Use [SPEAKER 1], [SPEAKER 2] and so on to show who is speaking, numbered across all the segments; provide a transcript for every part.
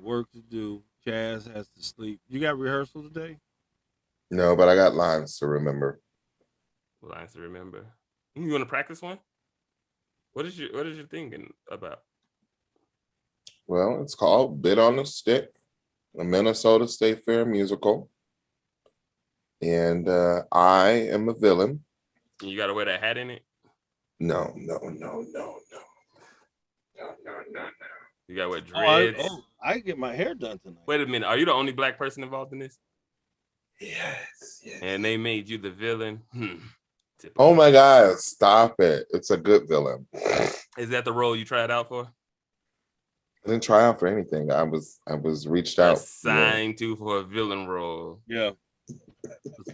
[SPEAKER 1] work to do. Kaz has to sleep. You got rehearsal today?
[SPEAKER 2] No, but I got lines to remember.
[SPEAKER 3] Lines to remember. You want to practice one? What is your thinking about?
[SPEAKER 2] Well, it's called Bit on the Stick, a Minnesota State Fair musical. And I am a villain.
[SPEAKER 3] You got to wear that hat in it?
[SPEAKER 2] No.
[SPEAKER 3] You got to wear dreads?
[SPEAKER 1] I can get my hair done tonight.
[SPEAKER 3] Wait a minute. Are you the only black person involved in this?
[SPEAKER 2] Yes.
[SPEAKER 3] And they made you the villain?
[SPEAKER 2] Oh my God, stop it. It's a good villain.
[SPEAKER 3] Is that the role you tried out for?
[SPEAKER 2] I didn't try out for anything. I was reached out.
[SPEAKER 3] Assigned to for a villain role.
[SPEAKER 1] Yeah.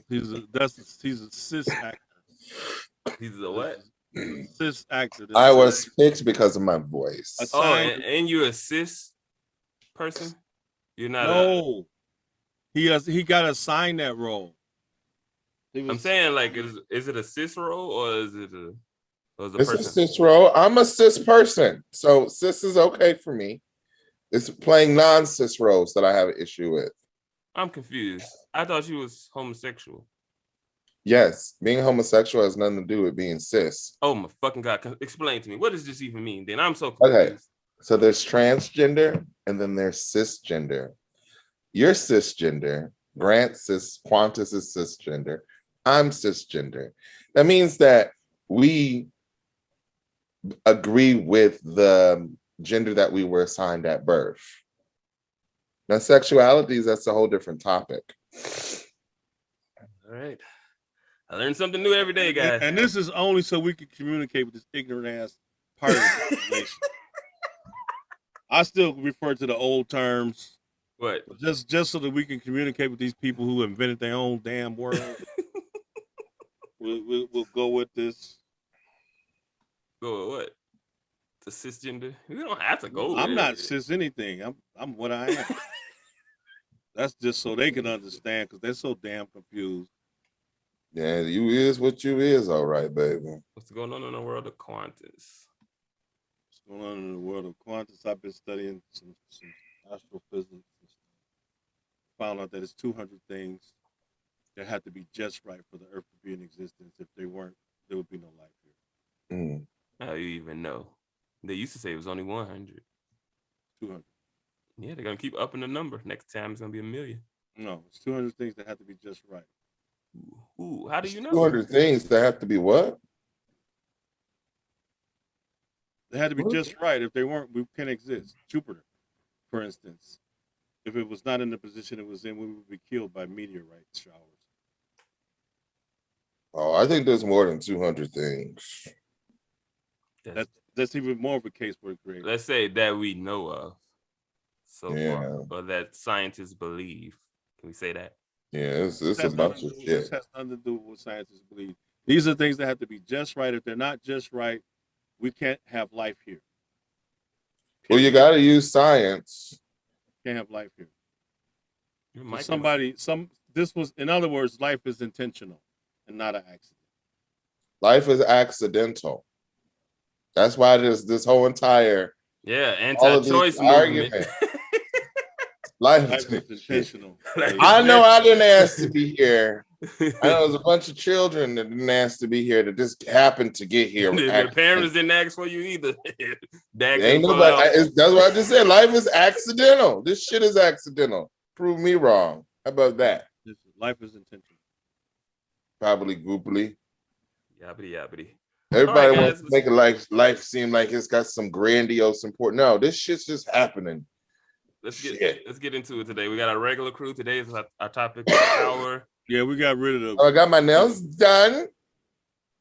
[SPEAKER 1] He's a cis actor.
[SPEAKER 3] He's a what?
[SPEAKER 1] Cis actor.
[SPEAKER 2] I was picked because of my voice.
[SPEAKER 3] And you're a cis person? You're not.
[SPEAKER 1] No. He got assigned that role.
[SPEAKER 3] I'm saying, like, is it a cis role or is it a
[SPEAKER 2] It's
[SPEAKER 3] person?
[SPEAKER 2] a cis role. I'm a cis person, so cis is okay for me. It's playing non-cis roles that I have an issue with.
[SPEAKER 3] I'm confused. I thought you was homosexual.
[SPEAKER 2] Yes, being homosexual has nothing to do with being cis.
[SPEAKER 3] Oh my fucking God. Explain to me. What does this even mean? Then I'm so confused.
[SPEAKER 2] Okay, so there's transgender and then there's cisgender. You're cisgender. Quantis is cisgender. I'm cisgender. That means that we agree with the gender that we were assigned at birth. Now, sexualities, that's a whole different topic.
[SPEAKER 3] All right. I learn something new every day, guys.
[SPEAKER 1] And this is only so we can communicate with this ignorant ass part of the population. I still refer to the old terms.
[SPEAKER 3] What?
[SPEAKER 1] Just so that we can communicate with these people who invented their own damn world. We'll go with this.
[SPEAKER 3] Go with what? The cisgender? We don't have to go.
[SPEAKER 1] I'm not cis anything. I'm what I am. That's just so they can understand because they're so damn confused.
[SPEAKER 2] Yeah, you is what you is, all right, baby.
[SPEAKER 3] What's going on in the world of Quantis?
[SPEAKER 1] What's going on in the world of Quantis? I've been studying some astrophysics. Found out that it's 200 things that have to be just right for the Earth to be in existence. If they weren't, there would be no life here.
[SPEAKER 2] Mm.
[SPEAKER 3] How you even know? They used to say it was only 100.
[SPEAKER 1] 200.
[SPEAKER 3] Yeah, they're going to keep upping the number. Next time it's going to be 1,000,000.
[SPEAKER 1] No, it's 200 things that have to be just right.
[SPEAKER 3] Ooh, how do you know?
[SPEAKER 2] 200 things that have to be what?
[SPEAKER 1] They had to be just right. If they weren't, we can't exist. Jupiter, for instance. If it was not in the position it was in, we would be killed by meteorite showers.
[SPEAKER 2] Oh, I think there's more than 200 things.
[SPEAKER 1] That's even more of a case for creation.
[SPEAKER 3] Let's say that we know of so far,
[SPEAKER 2] Yeah.
[SPEAKER 3] or that scientists believe. Can we say that?
[SPEAKER 2] Yeah, it's a bunch of shit.
[SPEAKER 1] This has nothing to do with what scientists believe. These are things that have to be just right. If they're not just right, we can't have life here.
[SPEAKER 2] Well, you got to use science.
[SPEAKER 1] Can't have life here.
[SPEAKER 3] So
[SPEAKER 1] this was, in other words, life is intentional and not an accident.
[SPEAKER 2] Life is accidental. That's why there's this whole entire
[SPEAKER 3] anti-choice movement.
[SPEAKER 2] Life
[SPEAKER 1] is intentional.
[SPEAKER 2] I know I didn't ask to be here. I know there's a bunch of children that didn't ask to be here that just happened to get here.
[SPEAKER 3] Their parents didn't ask for you either.
[SPEAKER 2] Ain't nobody. That's what I just said. Life is accidental. This shit is accidental. Prove me wrong. How about that?
[SPEAKER 1] Life is intentional.
[SPEAKER 2] Probably goopily.
[SPEAKER 3] Yabbity.
[SPEAKER 2] Everybody wants to make life seem like it's got some grandiose important. No, this shit's just happening.
[SPEAKER 3] Let's get into it today. We got our regular crew. Today is our topic of power.
[SPEAKER 1] Yeah, we got rid of
[SPEAKER 2] I got my nails done.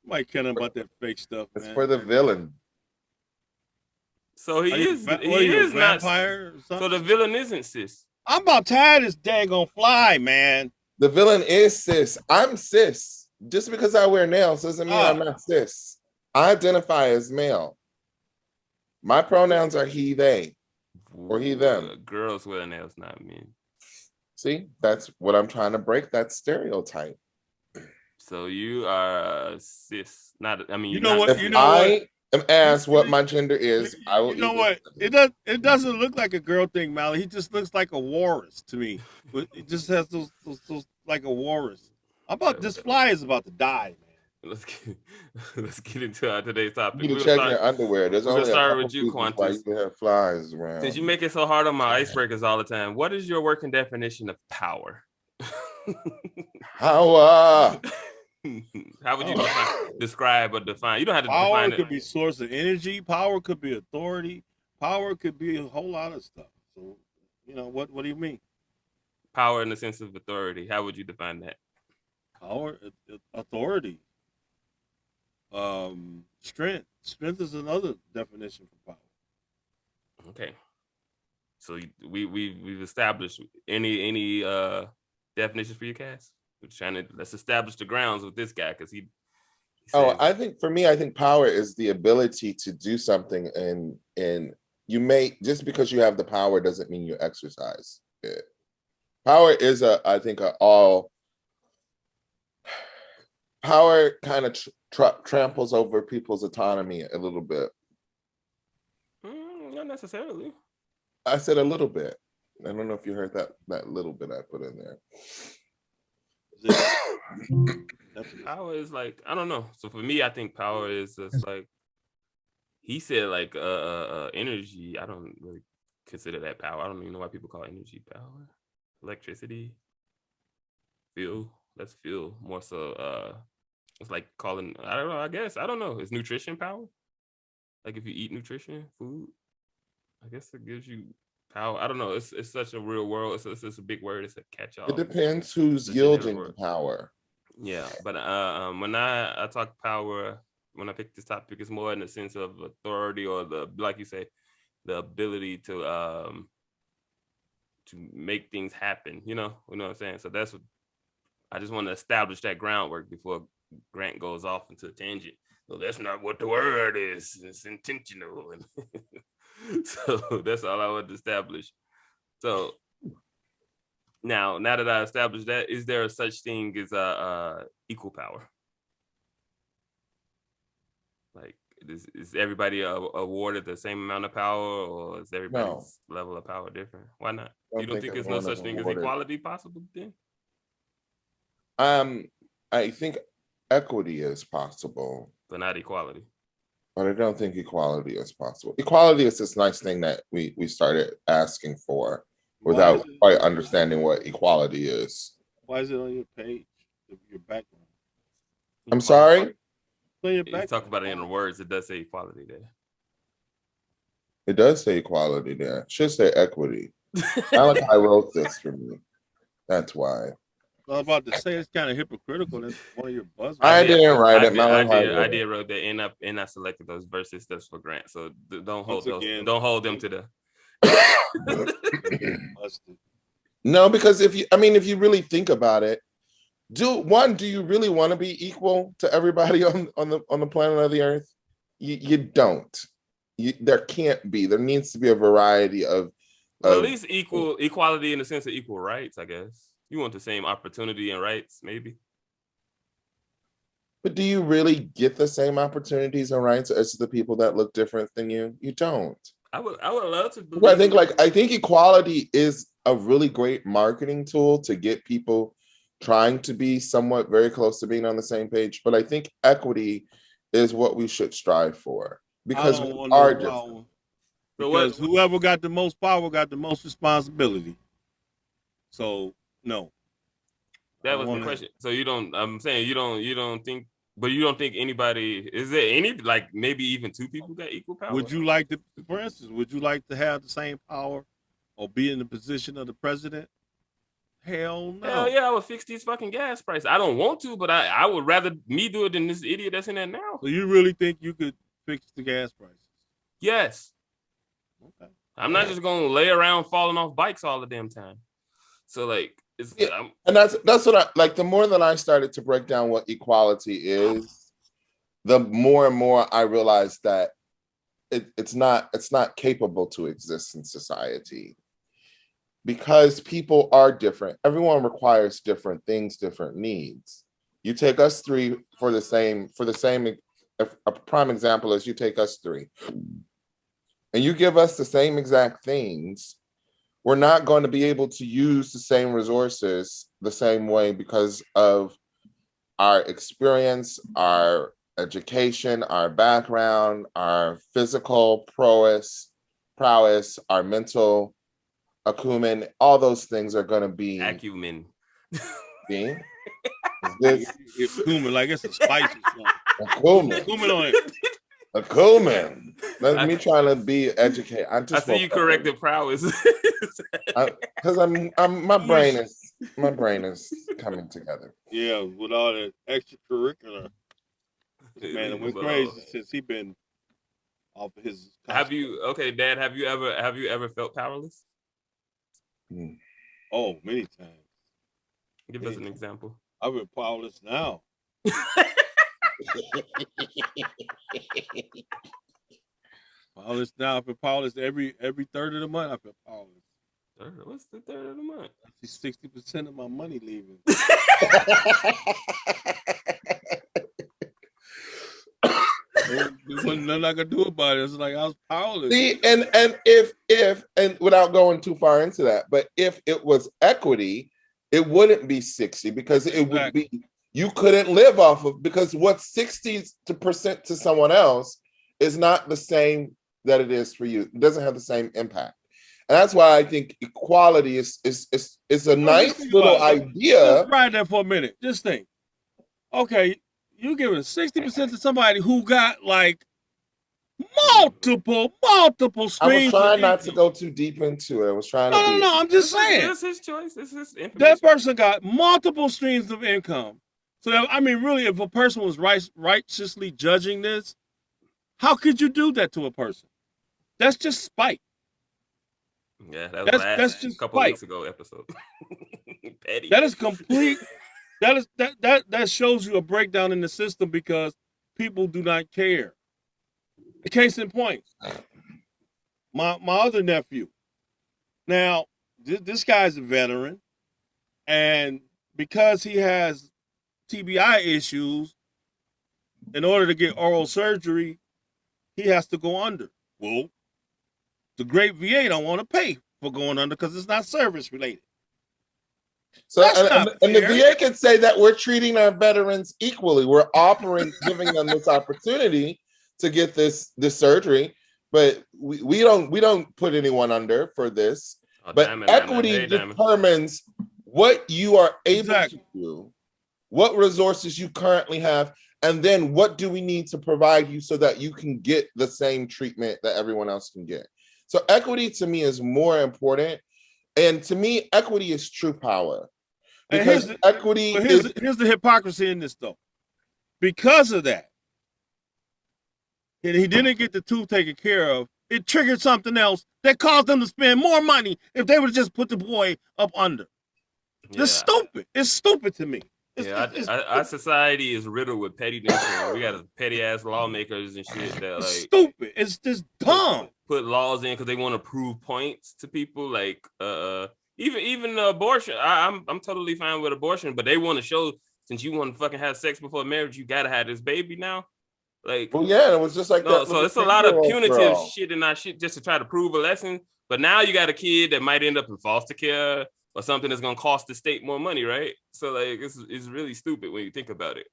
[SPEAKER 1] Mike care about that fake stuff.
[SPEAKER 2] It's for the villain.
[SPEAKER 3] So he is
[SPEAKER 1] a vampire.
[SPEAKER 3] So the villain isn't cis.
[SPEAKER 1] I'm about tired of this daggone fly, man.
[SPEAKER 2] The villain is cis. I'm cis. Just because I wear nails doesn't mean I'm not cis. I identify as male. My pronouns are he, they, or he, them.
[SPEAKER 3] Girls wear nails, not men.
[SPEAKER 2] See, that's what I'm trying to break, that stereotype.
[SPEAKER 3] So you are cis. You
[SPEAKER 1] know what?
[SPEAKER 2] am asked what my gender is, I will
[SPEAKER 1] You know
[SPEAKER 2] either.
[SPEAKER 1] what? It doesn't look like a girl thing, Molly. He just looks like a walrus to me. But it just has those like a walrus. How about this fly is about to die, man?
[SPEAKER 3] Let's get let's get into our today's topic.
[SPEAKER 2] You need to check your underwear. There's
[SPEAKER 3] We're gonna
[SPEAKER 2] only a
[SPEAKER 3] start
[SPEAKER 2] couple
[SPEAKER 3] with you,
[SPEAKER 2] reasons why
[SPEAKER 3] Quantis.
[SPEAKER 2] you can have flies around.
[SPEAKER 3] Since you make it so hard on my icebreakers all the time, what is your working definition of power?
[SPEAKER 2] How
[SPEAKER 3] How would you describe or define? You don't have to
[SPEAKER 1] Power
[SPEAKER 3] define it.
[SPEAKER 1] could be source of energy. Power could be authority. Power could be a whole lot of stuff. So, what do you mean?
[SPEAKER 3] Power in the sense of authority. How would you define that?
[SPEAKER 1] Power, authority, strength. Strength is another definition for power.
[SPEAKER 3] Okay. So we've established any definitions for you, Kaz? Let's establish the grounds with this guy because he says,
[SPEAKER 2] I think for me, I think power is the ability to do something, and you may, just because you have the power doesn't mean you exercise it. Power is power kind of tramples over people's autonomy a little bit.
[SPEAKER 3] Not necessarily.
[SPEAKER 2] I said a little bit. I don't know if you heard that little bit I put in there.
[SPEAKER 3] Power is like, I don't know. So for me, I think power is just like, he said like energy. I don't really consider that power. I don't even know why people call energy power. Electricity, fuel. That's fuel more so. It's like calling, I don't know, I guess, I don't know. Is nutrition power? Like if you eat nutrition, food, I guess it gives you power. I don't know. It's such a real world. It's a big word. It's a catch-all.
[SPEAKER 2] It depends who's yielding the power.
[SPEAKER 3] Yeah, but when I talk power, when I pick this topic, it's more in the sense of authority or like you say, the ability to make things happen. You know what I'm saying? So that's what I just want to establish that groundwork before Grant goes off into a tangent. So that's not what the word is. It's intentional. So that's all I want to establish. So now that I established that, is there a such thing as equal power? Like, is everybody awarded the same amount of power, or is everybody's level of power different? Why not? You don't think there's no such thing as equality possible then?
[SPEAKER 2] I think equity is possible,
[SPEAKER 3] but not equality.
[SPEAKER 2] But I don't think equality is possible. Equality is this nice thing that we started asking for without quite understanding what equality is.
[SPEAKER 1] Why is it on your page, your background?
[SPEAKER 2] I'm sorry?
[SPEAKER 3] You talk about it in the words. It does say equality there.
[SPEAKER 2] It does say equality there. It should say equity. I wrote this for me. That's why.
[SPEAKER 1] I was about to say it's kind of hypocritical. That's one of your buzzwords.
[SPEAKER 2] I didn't write it.
[SPEAKER 3] I did wrote that, and I selected those verses just for Grant. So don't hold them to the.
[SPEAKER 2] No, because if you really think about it, do you really want to be equal to everybody on the planet of the Earth? You don't. There can't be. There needs to be a variety of.
[SPEAKER 3] Well, at least equality in the sense of equal rights, I guess. You want the same opportunity and rights, maybe.
[SPEAKER 2] But do you really get the same opportunities and rights as the people that look different than you? You don't.
[SPEAKER 3] I would love to believe.
[SPEAKER 2] I think equality is a really great marketing tool to get people trying to be somewhat very close to being on the same page. But I think equity is what we should strive for, because we are different.
[SPEAKER 1] Because whoever got the most power got the most responsibility. So no.
[SPEAKER 3] That was the question. So you don't. I'm saying you don't think. But you don't think anybody, is there any, like maybe even two people got equal power?
[SPEAKER 1] Would you like to, for instance, would you like to have the same power or be in the position of the president? Hell no.
[SPEAKER 3] Hell yeah, I would fix these fucking gas prices. I don't want to, but I would rather me do it than this idiot that's in there now.
[SPEAKER 1] So you really think you could fix the gas prices?
[SPEAKER 3] Yes.
[SPEAKER 1] Okay.
[SPEAKER 3] I'm not just going to lay around falling off bikes all the damn time. So like,
[SPEAKER 2] and that's what I like. The more that I started to break down what equality is, the more and more I realized that it's not capable to exist in society, because people are different. Everyone requires different things, different needs. You take us three for the same a prime example is you take us three and you give us the same exact things, we're not going to be able to use the same resources the same way because of our experience, our education, our background, our physical prowess, our mental acumen, all those things are going to be
[SPEAKER 3] acumen.
[SPEAKER 2] See? This
[SPEAKER 1] It's cumin, like it's a spice or
[SPEAKER 2] acumen.
[SPEAKER 1] something. Cumin on it.
[SPEAKER 2] Acumen. That's me trying to be educated. I just
[SPEAKER 3] see you corrected prowess.
[SPEAKER 2] Because my brain is coming together.
[SPEAKER 1] Yeah, with all that extracurricular. Man, it went crazy since he been off of his.
[SPEAKER 3] Dad? Have you ever felt powerless?
[SPEAKER 1] Oh, many times.
[SPEAKER 3] Give us an example.
[SPEAKER 1] I've been powerless now. Powerless now. I've been powerless every third of the month. I've been powerless.
[SPEAKER 3] What's the third of the month?
[SPEAKER 1] I see 60% of my money leaving. There's nothing I could do about it. It's like I was powerless.
[SPEAKER 2] See, and if without going too far into that, but if it was equity, it wouldn't be 60 because it would be you couldn't live off of, because what's 60% to someone else is not the same that it is for you. It doesn't have the same impact. And that's why I think equality is a nice little idea.
[SPEAKER 1] Just ride that for a minute. Just think. Okay, you giving 60% to somebody who got like multiple streams.
[SPEAKER 2] I was trying not to go too deep into it. I was trying to.
[SPEAKER 1] No. I'm just saying.
[SPEAKER 3] It's his choice. It's his information.
[SPEAKER 1] That person got multiple streams of income. So I mean, really, if a person was righteously judging this, how could you do that to a person? That's just spite.
[SPEAKER 3] Yeah, that's just a couple weeks ago episode. Petty.
[SPEAKER 1] That is complete. That shows you a breakdown in the system because people do not care. The case in point, my other nephew. Now, this guy's a veteran, and because he has TBI issues, in order to get oral surgery, he has to go under. Well, the great VA don't want to pay for going under because it's not service related.
[SPEAKER 2] So and the VA can say that we're treating our veterans equally. We're giving them this opportunity to get this surgery, but we don't put anyone under for this. Equity determines what you are able to do, what resources you currently have, and then what do we need to provide you so that you can get the same treatment that everyone else can get. So equity to me is more important. And to me, equity is true power. Because here's the hypocrisy in this though. Because of that,
[SPEAKER 1] and he didn't get the tooth taken care of, it triggered something else that caused them to spend more money if they would have just put the boy up under. Yeah. It's stupid. It's stupid to me.
[SPEAKER 3] Our society is riddled with pettiness. We got petty ass lawmakers and shit that like
[SPEAKER 1] stupid. It's just dumb.
[SPEAKER 3] Put laws in because they want to prove points to people. Like even abortion. I'm totally fine with abortion, but they want to show since you want to fucking have sex before marriage, you gotta have this baby now. Like,
[SPEAKER 2] well, yeah, it was just like that.
[SPEAKER 3] So it's a lot of punitive shit in that shit just to try to prove a lesson. But now you got a kid that might end up in foster care or something that's gonna cost the state more money, right? So like it's really stupid when you think about it.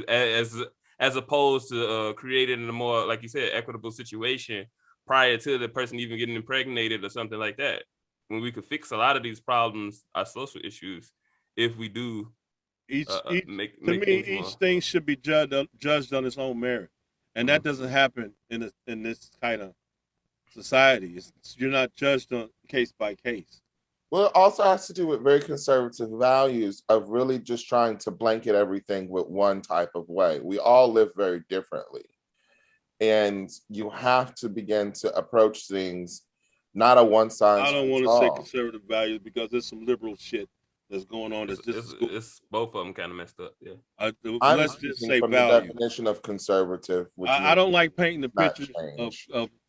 [SPEAKER 3] As opposed to creating a more, like you said, equitable situation prior to the person even getting impregnated or something like that. When we could fix a lot of these problems, our social issues, if we do
[SPEAKER 1] each thing should be judged on its own merit, and that doesn't happen in this kind of society. You're not judged on case by case.
[SPEAKER 2] Well, it also has to do with very conservative values of really just trying to blanket everything with one type of way. We all live very differently. And you have to begin to approach things not a one size.
[SPEAKER 1] I don't want to say conservative values because there's some liberal shit that's going on.
[SPEAKER 3] It's both of them kind of messed up. Yeah.
[SPEAKER 1] Let's just say
[SPEAKER 2] from
[SPEAKER 1] value.
[SPEAKER 2] The definition of conservative.
[SPEAKER 1] I don't like painting the picture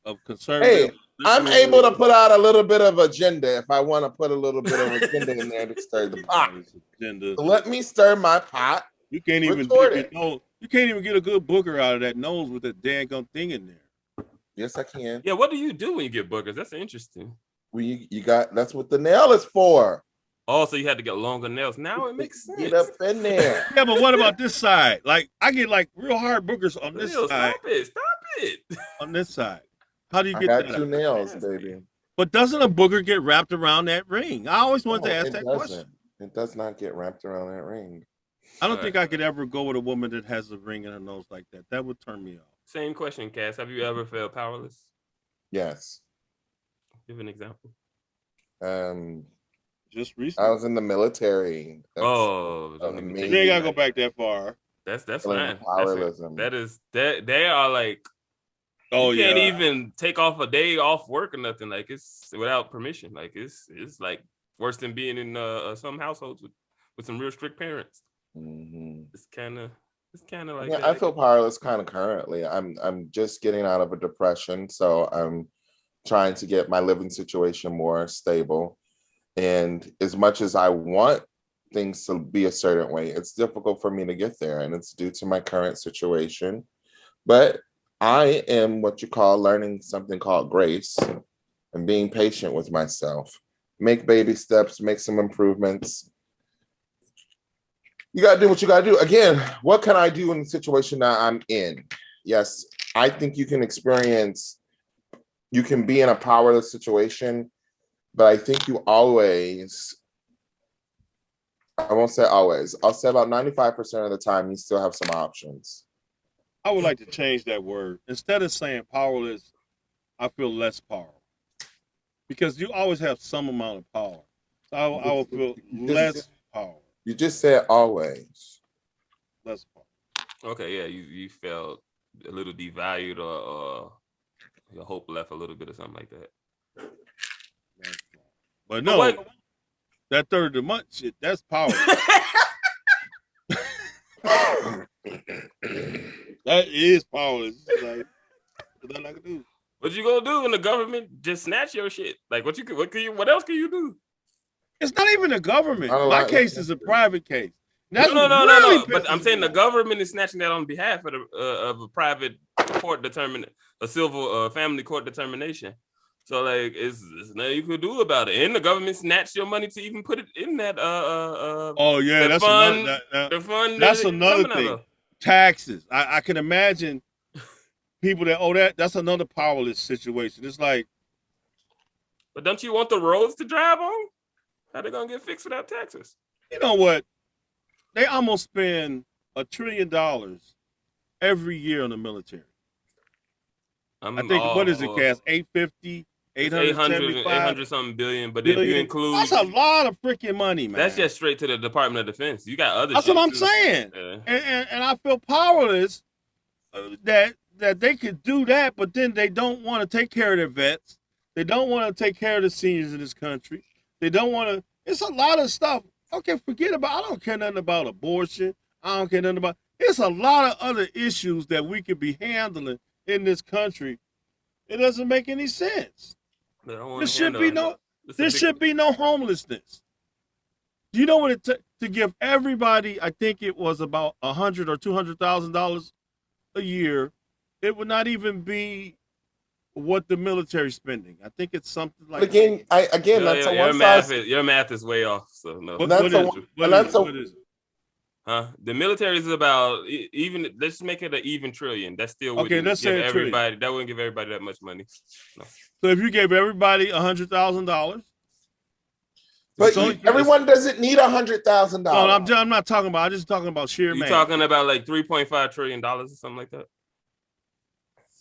[SPEAKER 1] of conservative.
[SPEAKER 2] Hey, I'm able to put out a little bit of agenda if I want to put a little bit of agenda in there to stir the pot. So let me stir my pot.
[SPEAKER 1] You can't even You can't even get a good booger out of that nose with that dang gum thing in there.
[SPEAKER 2] Yes, I can.
[SPEAKER 3] Yeah, what do you do when you get boogers? That's interesting.
[SPEAKER 2] Well, you got, that's what the nail is for.
[SPEAKER 3] Oh, so you had to get longer nails. Now it makes sense.
[SPEAKER 2] Get up in there.
[SPEAKER 1] Yeah, but what about this side? Like, I get like real hard boogers on this
[SPEAKER 3] Leo,
[SPEAKER 1] side.
[SPEAKER 3] Stop it.
[SPEAKER 1] On this side. How do you
[SPEAKER 2] I
[SPEAKER 1] get
[SPEAKER 2] got
[SPEAKER 1] that?
[SPEAKER 2] two
[SPEAKER 1] out?
[SPEAKER 2] nails, baby.
[SPEAKER 1] But doesn't a booger get wrapped around that ring? I always wanted to ask that question.
[SPEAKER 2] It does not get wrapped around that ring.
[SPEAKER 1] I don't think I could ever go with a woman that has a ring in her nose like that. That would turn me off.
[SPEAKER 3] Same question, Kaz. Have you ever felt powerless?
[SPEAKER 2] Yes.
[SPEAKER 3] Give an example.
[SPEAKER 1] Just recently.
[SPEAKER 2] I was in the military.
[SPEAKER 1] You ain't gotta go back that far.
[SPEAKER 3] That's fine.
[SPEAKER 2] Powerlism.
[SPEAKER 3] They are like, you can't even take off a day off work or nothing. Like, it's without permission. Like, it's like worse than being in some households with some real strict parents.
[SPEAKER 2] Mm-hmm.
[SPEAKER 3] It's kind of like,
[SPEAKER 2] yeah, I feel powerless kind of currently. I'm just getting out of a depression, so I'm trying to get my living situation more stable. And as much as I want things to be a certain way, it's difficult for me to get there, and it's due to my current situation. But I am what you call learning something called grace and being patient with myself. Make baby steps, make some improvements. You got to do what you got to do. Again, what can I do in the situation that I'm in? Yes, I think you can be in a powerless situation, but I think you always, I won't say always, I'll say about 95% of the time, you still have some options.
[SPEAKER 1] I would like to change that word. Instead of saying powerless, I feel less powerful. Because you always have some amount of power. So I will feel less power.
[SPEAKER 2] You just said always.
[SPEAKER 1] Less power.
[SPEAKER 3] Okay, yeah, you felt a little devalued or your hope left a little bit or something like that.
[SPEAKER 1] But no, that third of the month shit, that's power. That is powerless. Like, what I can do?
[SPEAKER 3] What you gonna do when the government just snatch your shit? Like, what else can you do?
[SPEAKER 1] It's not even the government. My case is a private case. That's
[SPEAKER 3] no. But I'm saying the government is snatching that on behalf of a private court a civil family court determination. So like, it's nothing you could do about it. And the government snatched your money to even put it in that
[SPEAKER 1] oh yeah,
[SPEAKER 3] that's
[SPEAKER 1] fund.
[SPEAKER 3] The fund.
[SPEAKER 1] That's another thing. Taxes. I can imagine people that owe that. That's another powerless situation. It's like,
[SPEAKER 3] but don't you want the roads to drive on? How they gonna get fixed without taxes?
[SPEAKER 1] You know what? They almost spend $1 trillion every year on the military. I think, what is it, Kaz? 850,
[SPEAKER 3] 800 something billion. But if you include,
[SPEAKER 1] that's a lot of freaking money, man.
[SPEAKER 3] That's just straight to the Department of Defense. You got other.
[SPEAKER 1] That's what I'm saying. Yeah. And I feel powerless that they could do that, but then they don't want to take care of their vets. They don't want to take care of the seniors in this country. They don't want to. It's a lot of stuff. Okay, forget about. I don't care nothing about abortion. I don't care nothing about. It's a lot of other issues that we could be handling in this country. It doesn't make any sense. There should be no homelessness. Do you know what it took to give everybody? I think it was about $100,000 or $200,000 a year. It would not even be what the military spending. I think it's something like
[SPEAKER 3] your math is way off. So no.
[SPEAKER 1] What is it?
[SPEAKER 3] Huh? The military is about even. Let's make it an even trillion. That's still
[SPEAKER 1] okay. Let's say everybody.
[SPEAKER 3] That wouldn't give everybody that much money. No.
[SPEAKER 1] So if you gave everybody $100,000,
[SPEAKER 2] but everyone doesn't need $100,000.
[SPEAKER 1] No, I'm not talking about. I'm just talking about sheer.
[SPEAKER 3] You're talking about like $3.5 trillion or something like that.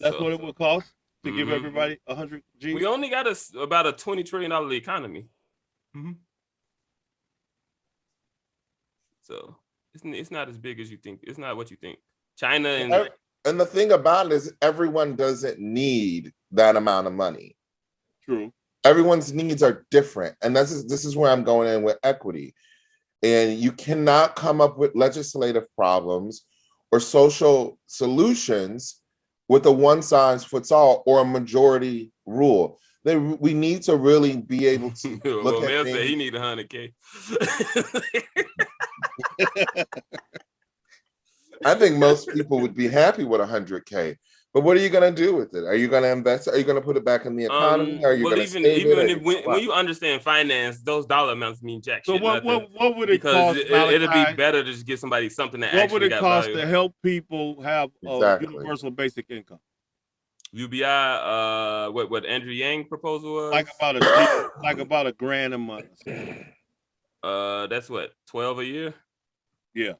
[SPEAKER 1] That's what it would cost to give everybody 100 G.
[SPEAKER 3] We only got about a $20 trillion economy. Mm-hmm. So it's not as big as you think. It's not what you think. China
[SPEAKER 2] and the thing about it is everyone doesn't need that amount of money.
[SPEAKER 1] True.
[SPEAKER 2] Everyone's needs are different. And this is where I'm going in with equity. And you cannot come up with legislative problems or social solutions with a one size fits all or a majority rule. We need to really be able to look at things.
[SPEAKER 3] He need $100K.
[SPEAKER 2] I think most people would be happy with 100K. But what are you going to do with it? Are you going to invest? Are you going to put it back in the economy? Are you
[SPEAKER 3] Well,
[SPEAKER 2] going to save it?
[SPEAKER 3] when you understand finance, those dollar amounts mean jack
[SPEAKER 1] So
[SPEAKER 3] shit.
[SPEAKER 1] what would it
[SPEAKER 3] Because
[SPEAKER 1] cost,
[SPEAKER 3] it'll be
[SPEAKER 1] Malachi?
[SPEAKER 3] better to just get somebody something that
[SPEAKER 1] What would
[SPEAKER 3] actually
[SPEAKER 1] it
[SPEAKER 3] got
[SPEAKER 1] cost
[SPEAKER 3] value.
[SPEAKER 1] to help people have a
[SPEAKER 2] Exactly.
[SPEAKER 1] universal basic income?
[SPEAKER 3] UBI, what Andrew Yang proposal was?
[SPEAKER 1] Like about a grand a month.
[SPEAKER 3] That's what, 12 a year?
[SPEAKER 1] Yeah.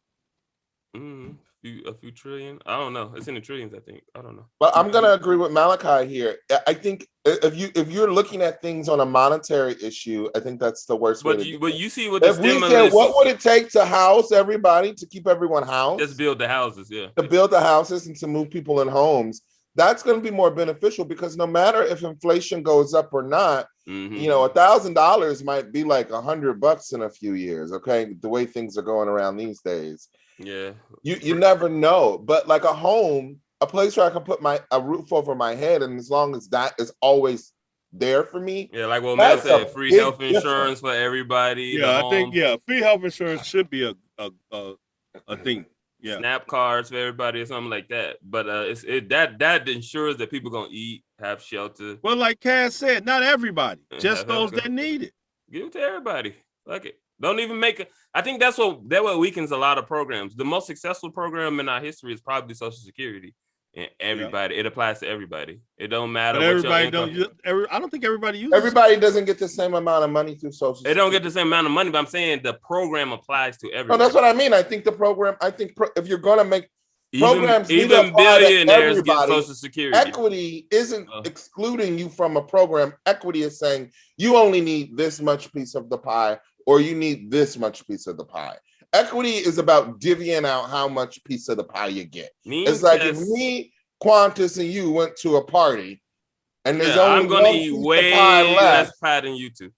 [SPEAKER 3] A few trillion. I don't know. It's in the trillions, I think. I don't know.
[SPEAKER 2] But I'm going to agree with Malachi here. I think if you're looking at things on a monetary issue, I think that's the worst way to do it.
[SPEAKER 3] But you see what the
[SPEAKER 2] if
[SPEAKER 3] stimulus...
[SPEAKER 2] we said, what would it take to house everybody, to keep everyone housed?
[SPEAKER 3] Just build the houses, yeah.
[SPEAKER 2] To build the houses and to move people in homes. That's going to be more beneficial, because no matter if inflation goes up or not, you know, $1,000 might be like $100 in a few years. Okay, the way things are going around these days.
[SPEAKER 3] Yeah,
[SPEAKER 2] you never know. But like a home, a place where I can put a roof over my head, and as long as that is always there for me.
[SPEAKER 3] Yeah, like what Mel said, free health insurance for everybody.
[SPEAKER 1] Yeah, I think free health insurance should be a thing. Yeah,
[SPEAKER 3] SNAP cards for everybody or something like that. But that ensures that people gonna eat, have shelter.
[SPEAKER 1] Well, like Kaz said, not everybody, just those that need it.
[SPEAKER 3] Give it to everybody. Like it. Don't even make it. I think that's what weakens a lot of programs. The most successful program in our history is probably Social Security. And everybody, it applies to everybody. It don't matter.
[SPEAKER 1] But everybody I don't think everybody uses.
[SPEAKER 2] Everybody doesn't get the same amount of money through Social Security.
[SPEAKER 3] They don't get the same amount of money, but I'm saying the program applies to everybody.
[SPEAKER 2] No, that's what I mean. I think the program. If you're going to make programs,
[SPEAKER 3] even billionaires get Social Security.
[SPEAKER 2] Equity isn't excluding you from a program. Equity is saying you only need this much piece of the pie, or you need this much piece of the pie. Equity is about divvying out how much piece of the pie you get. It's like if me, Quantis, and you went to a party, and there's only
[SPEAKER 3] I'm going to eat way less pie than you two.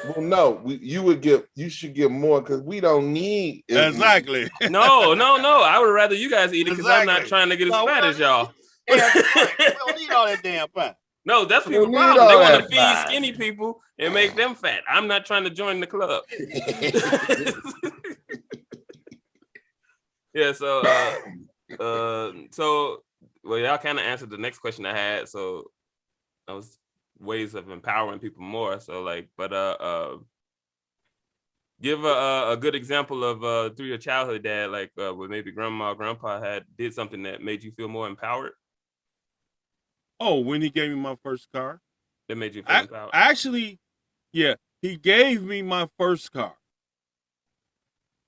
[SPEAKER 2] Well, no, you should get more, because we don't need it.
[SPEAKER 1] Exactly.
[SPEAKER 3] No. I would rather you guys eat it, because I'm not trying to get as fat as y'all.
[SPEAKER 1] We don't need all that damn pie.
[SPEAKER 3] No, that's people's problem. They want to feed skinny people and make them fat. I'm not trying to join the club. Yeah, so well, y'all kind of answered the next question I had. So that was ways of empowering people more. So give a good example of through your childhood, Dad, like what maybe grandma or grandpa did something that made you feel more empowered.
[SPEAKER 1] Oh, when he gave me my first car.
[SPEAKER 3] That made you feel empowered.
[SPEAKER 1] Actually, yeah, he gave me my first car.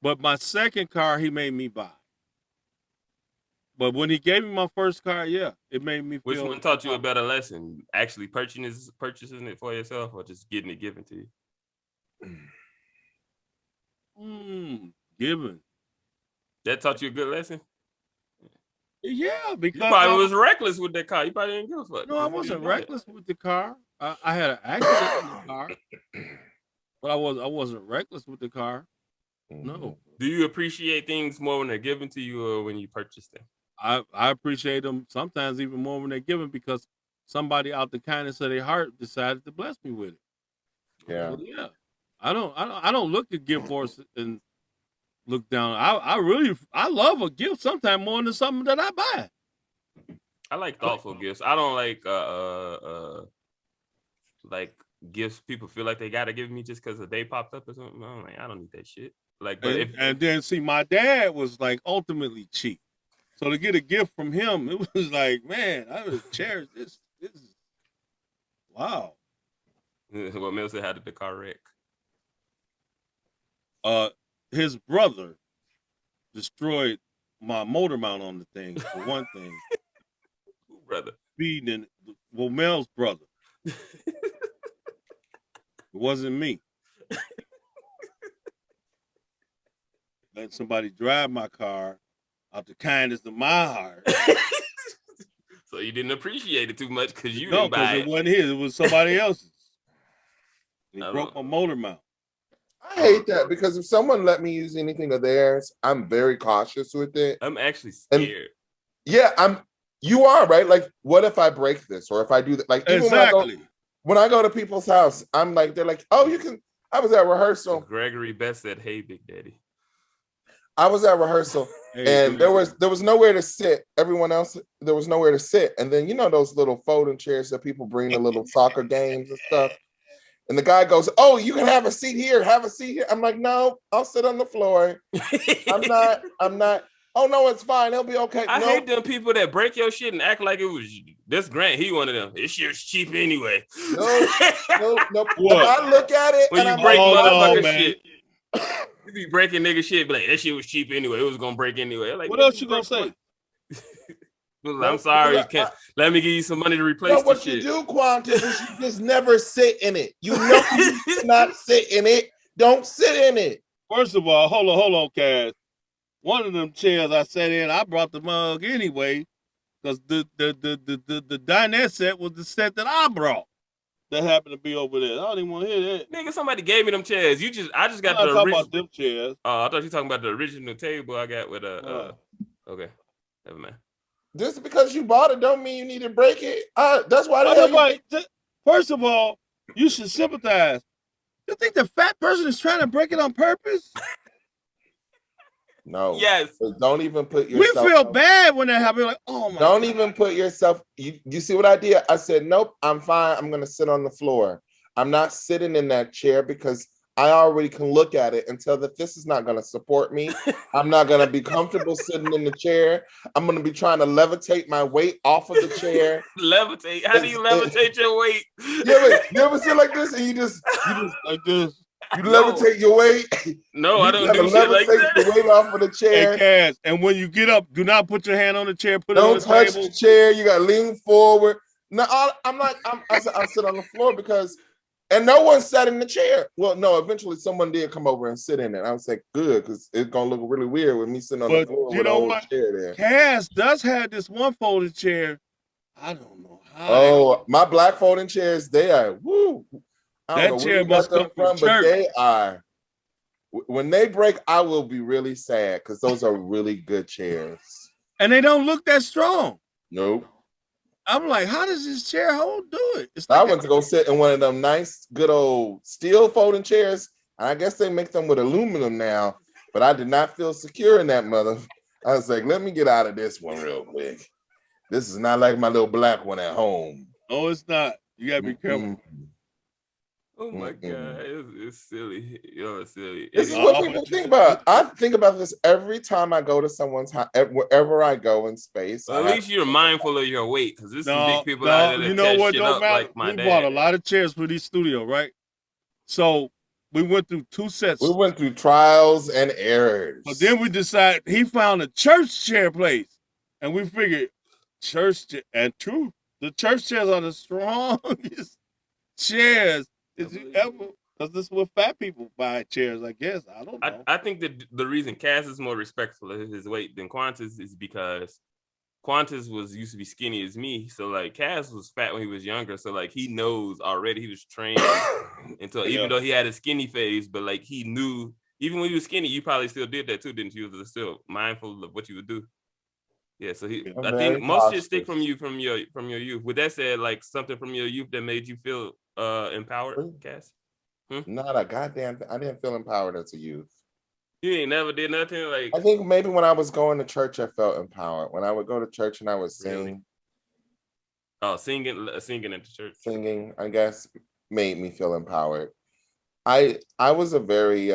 [SPEAKER 1] But my second car, he made me buy. But when he gave me my first car, yeah, it made me feel.
[SPEAKER 3] Which one taught you a better lesson? Actually purchasing it for yourself, or just getting it given to you?
[SPEAKER 1] Given.
[SPEAKER 3] That taught you a good lesson?
[SPEAKER 1] Yeah, because
[SPEAKER 3] you probably was reckless with that car. You probably didn't give a fuck.
[SPEAKER 1] No, I wasn't reckless with the car. I had an accident in the car, but I wasn't reckless with the car. No.
[SPEAKER 3] Do you appreciate things more when they're given to you or when you purchase them?
[SPEAKER 1] I appreciate them sometimes even more when they're given, because somebody out the kindness of their heart decided to bless me with it.
[SPEAKER 2] Yeah.
[SPEAKER 1] So, yeah. I don't look at gift horse and look down. I love a gift sometimes more than something that I buy.
[SPEAKER 3] I like thoughtful gifts. I don't like gifts people feel like they gotta give me just because a day popped up or something. I'm like, I don't need that shit. And then see, my dad was like ultimately cheap. So to get a gift from him, it was like, man, I would cherish this. This is wow. Well, Mel said, how did the car wreck?
[SPEAKER 1] His brother destroyed my motor mount on the thing, for one thing.
[SPEAKER 3] Who brother?
[SPEAKER 1] Mel's brother. It wasn't me. Let somebody drive my car out the kindness of my heart.
[SPEAKER 3] So you didn't appreciate it too much because you
[SPEAKER 1] no,
[SPEAKER 3] didn't buy
[SPEAKER 1] it wasn't his. It was somebody else's. He broke my motor mount.
[SPEAKER 2] I hate that, because if someone let me use anything of theirs, I'm very cautious with it.
[SPEAKER 3] I'm actually scared.
[SPEAKER 2] You are, right? Like, what if I break this, or if I do that? Like, even
[SPEAKER 1] exactly.
[SPEAKER 2] When I go to people's house, I'm like, they're like, oh, you can. I was at rehearsal.
[SPEAKER 3] Gregory Best said, "Hey, Big Daddy."
[SPEAKER 2] I was at rehearsal
[SPEAKER 1] Hey,
[SPEAKER 2] and there was nowhere to sit. Everyone else, there was nowhere to sit. And then you know those little folding chairs that people bring to little soccer games and stuff. And the guy goes, "Oh, you can have a seat here. Have a seat here." I'm like, "No, I'll sit on the floor. I'm not. Oh no, it's fine. It'll be okay."
[SPEAKER 3] I
[SPEAKER 2] No,
[SPEAKER 3] hate them people that break your shit and act like it was this Grant. He one of them. This shit's cheap anyway.
[SPEAKER 2] no.
[SPEAKER 1] What?
[SPEAKER 2] If I look at it
[SPEAKER 3] When
[SPEAKER 2] and
[SPEAKER 3] you
[SPEAKER 2] I'm
[SPEAKER 3] break
[SPEAKER 2] like,
[SPEAKER 1] Oh, no,
[SPEAKER 3] motherfucker
[SPEAKER 1] man.
[SPEAKER 3] shit, you be breaking nigga shit. Be like, that shit was cheap anyway. It was gonna break anyway. Like,
[SPEAKER 1] What else you gonna say?
[SPEAKER 3] I'm sorry. Let me give you some money to replace this
[SPEAKER 2] what
[SPEAKER 3] shit.
[SPEAKER 2] you do, Quantis, is you just never sit in it. You know you cannot sit in it. Don't sit in it.
[SPEAKER 1] First of all, hold on, Kaz. One of them chairs I sat in, I brought the mug anyway, because the dinette set was the set that I brought. That happened to be over there. I don't even want to hear that.
[SPEAKER 3] Nigga, somebody gave me them chairs. I just got
[SPEAKER 1] I'm
[SPEAKER 3] the
[SPEAKER 1] not talking
[SPEAKER 3] original.
[SPEAKER 1] about them chairs.
[SPEAKER 3] I thought you were talking about the original table I got with okay, never mind.
[SPEAKER 2] Just because you bought it don't mean you need to break it. That's why the hell
[SPEAKER 1] First of all, you should sympathize. You think the fat person is trying to break it on purpose?
[SPEAKER 2] No.
[SPEAKER 3] Yes.
[SPEAKER 2] Don't even put yourself.
[SPEAKER 1] We feel bad when that happens. Like, oh my.
[SPEAKER 2] Don't even put yourself. You see what I did? I said, nope, I'm fine. I'm gonna sit on the floor. I'm not sitting in that chair because I already can look at it and tell that this is not gonna support me. I'm not gonna be comfortable sitting in the chair. I'm gonna be trying to levitate my weight off of the chair.
[SPEAKER 3] Levitate? How do you levitate your weight?
[SPEAKER 2] You ever sit like this and you just
[SPEAKER 1] like this?
[SPEAKER 2] You levitate your weight.
[SPEAKER 3] No, I don't do shit like that.
[SPEAKER 2] The weight off of the chair.
[SPEAKER 1] Hey, Kaz, and when you get up, do not put your hand on the chair.
[SPEAKER 2] Don't touch the chair. You got to lean forward. No, I sit on the floor because, and no one sat in the chair. Well, no, eventually someone did come over and sit in it. I was like, good, because it's gonna look really weird with me sitting on the floor with an chair there.
[SPEAKER 1] Kaz does have this one folding chair. I don't know how.
[SPEAKER 2] Oh, my black folding chairs, they are woo.
[SPEAKER 1] That chair must come from church.
[SPEAKER 2] But they are. When they break, I will be really sad because those are really good chairs.
[SPEAKER 1] And they don't look that strong.
[SPEAKER 2] Nope.
[SPEAKER 1] I'm like, how does this chair hold do it? It's
[SPEAKER 2] like I went to go sit in one of them nice, good old steel folding chairs. I guess they make them with aluminum now, but I did not feel secure in that mother. I was like, let me get out of this one real quick. This is not like my little black one at home.
[SPEAKER 1] Oh, it's not. You gotta be careful.
[SPEAKER 3] Oh my God, it's silly. You're silly.
[SPEAKER 2] This is what people think about. I think about this every time I go to someone's house, wherever I go in space.
[SPEAKER 3] Well, at least you're mindful of your weight, because there's some big people
[SPEAKER 1] out
[SPEAKER 3] there that
[SPEAKER 1] you know what don't matter.
[SPEAKER 3] Like my
[SPEAKER 1] we
[SPEAKER 3] dad.
[SPEAKER 1] bought a lot of chairs for these studio, right? So we went through 2 sets.
[SPEAKER 2] We went through trials and errors.
[SPEAKER 1] But then we decided he found a church chair place, and we figured church and true. The church chairs are the strongest chairs. Is it ever? Because this is what fat people buy chairs, I guess. I don't know.
[SPEAKER 3] I think that the reason Kaz is more respectful of his weight than Quantis is because Quantis used to be skinny as me. So like Kaz was fat when he was younger. So like he knows already, he was trained until even though he had a skinny phase, but like he knew even when he was skinny, you probably still did that too, didn't you? You were still mindful of what you would do. Yeah, so I think most shit stick from you from your youth. With that said, like something from your youth that made you feel empowered, Kaz?
[SPEAKER 2] Not a goddamn thing. I didn't feel empowered as a youth.
[SPEAKER 3] You ain't never did nothing like.
[SPEAKER 2] I think maybe when I was going to church, I felt empowered. When I would go to church and I would sing.
[SPEAKER 3] Really? Oh, singing at the church.
[SPEAKER 2] Singing, I guess, made me feel empowered. I was a very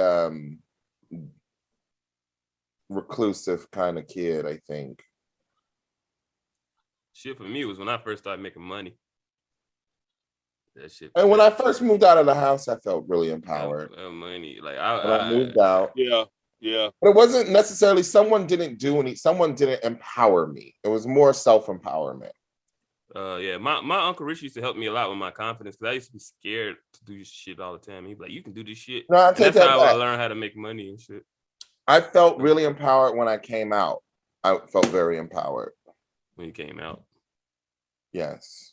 [SPEAKER 2] reclusive kind of kid, I think.
[SPEAKER 3] Shit for me was when I first started making money. That shit.
[SPEAKER 2] And when I first moved out of the house, I felt really empowered.
[SPEAKER 3] Money, like
[SPEAKER 2] I moved out.
[SPEAKER 1] Yeah.
[SPEAKER 2] But it wasn't necessarily someone didn't empower me. It was more self-empowerment.
[SPEAKER 3] Yeah, my Uncle Rich used to help me a lot with my confidence because I used to be scared to do shit all the time. He'd be like, "You can do this shit."
[SPEAKER 2] No,
[SPEAKER 3] that's how I learned how to make money and shit.
[SPEAKER 2] I felt really empowered when I came out. I felt very empowered
[SPEAKER 3] when you came out.
[SPEAKER 2] Yes,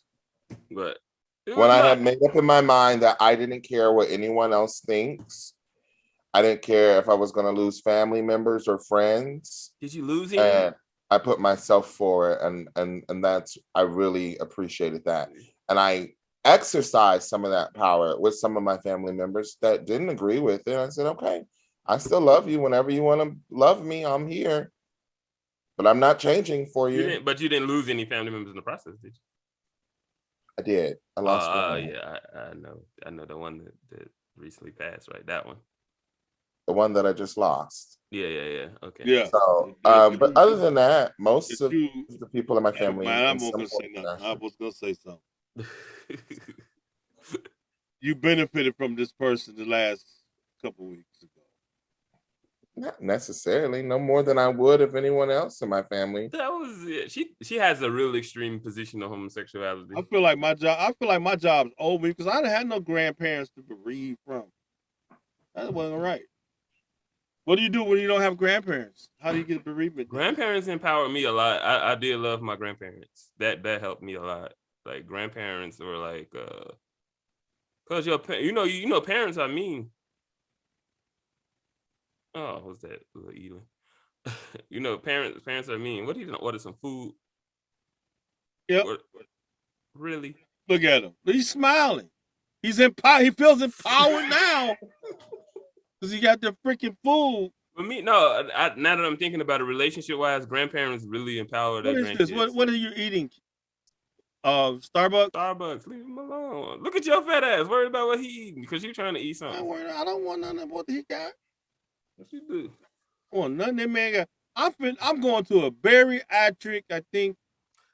[SPEAKER 3] but
[SPEAKER 2] when I had made up in my mind that I didn't care what anyone else thinks. I didn't care if I was going to lose family members or friends.
[SPEAKER 3] Did you lose him? And
[SPEAKER 2] I put myself forward, and that's, I really appreciated that. And I exercised some of that power with some of my family members that didn't agree with it. I said, okay, I still love you. Whenever you want to love me, I'm here. But I'm not changing for you.
[SPEAKER 3] But you didn't lose any family members in the process, did you?
[SPEAKER 2] I did. I lost one.
[SPEAKER 3] Yeah, I know the one that recently passed, right? That one.
[SPEAKER 2] The one that I just lost.
[SPEAKER 3] Yeah. Okay.
[SPEAKER 1] Yeah.
[SPEAKER 2] So, but other than that, most of the people in my family.
[SPEAKER 1] Man, I'm gonna say nothing. I was gonna say something. You benefited from this person the last couple weeks ago.
[SPEAKER 2] Not necessarily, no more than I would if anyone else in my family.
[SPEAKER 3] That was it. She has a real extreme position of homosexuality.
[SPEAKER 1] I feel like my job's over because I didn't have no grandparents to bereave from. That wasn't right. What do you do when you don't have grandparents? How do you get bereavement?
[SPEAKER 3] Grandparents empowered me a lot. I did love my grandparents. That helped me a lot. Like grandparents were like, cause you know parents are mean. Oh, what's that? Eating. You know, parents are mean. What do you want? Order some food?
[SPEAKER 1] Yep.
[SPEAKER 3] Really?
[SPEAKER 1] Look at him. He's smiling. He's empowered. He feels empowered now because he got the freaking food.
[SPEAKER 3] For me, no. Now that I'm thinking about it, relationship-wise, grandparents really empower their grandkids.
[SPEAKER 1] What is this? What are you eating? Starbucks?
[SPEAKER 3] Starbucks. Leave him alone. Look at your fat ass. Worried about what he eating because you're trying to eat something.
[SPEAKER 1] I don't want none of what he got.
[SPEAKER 3] What you do?
[SPEAKER 1] Oh, none that man got. I'm going to a bariatric, I think.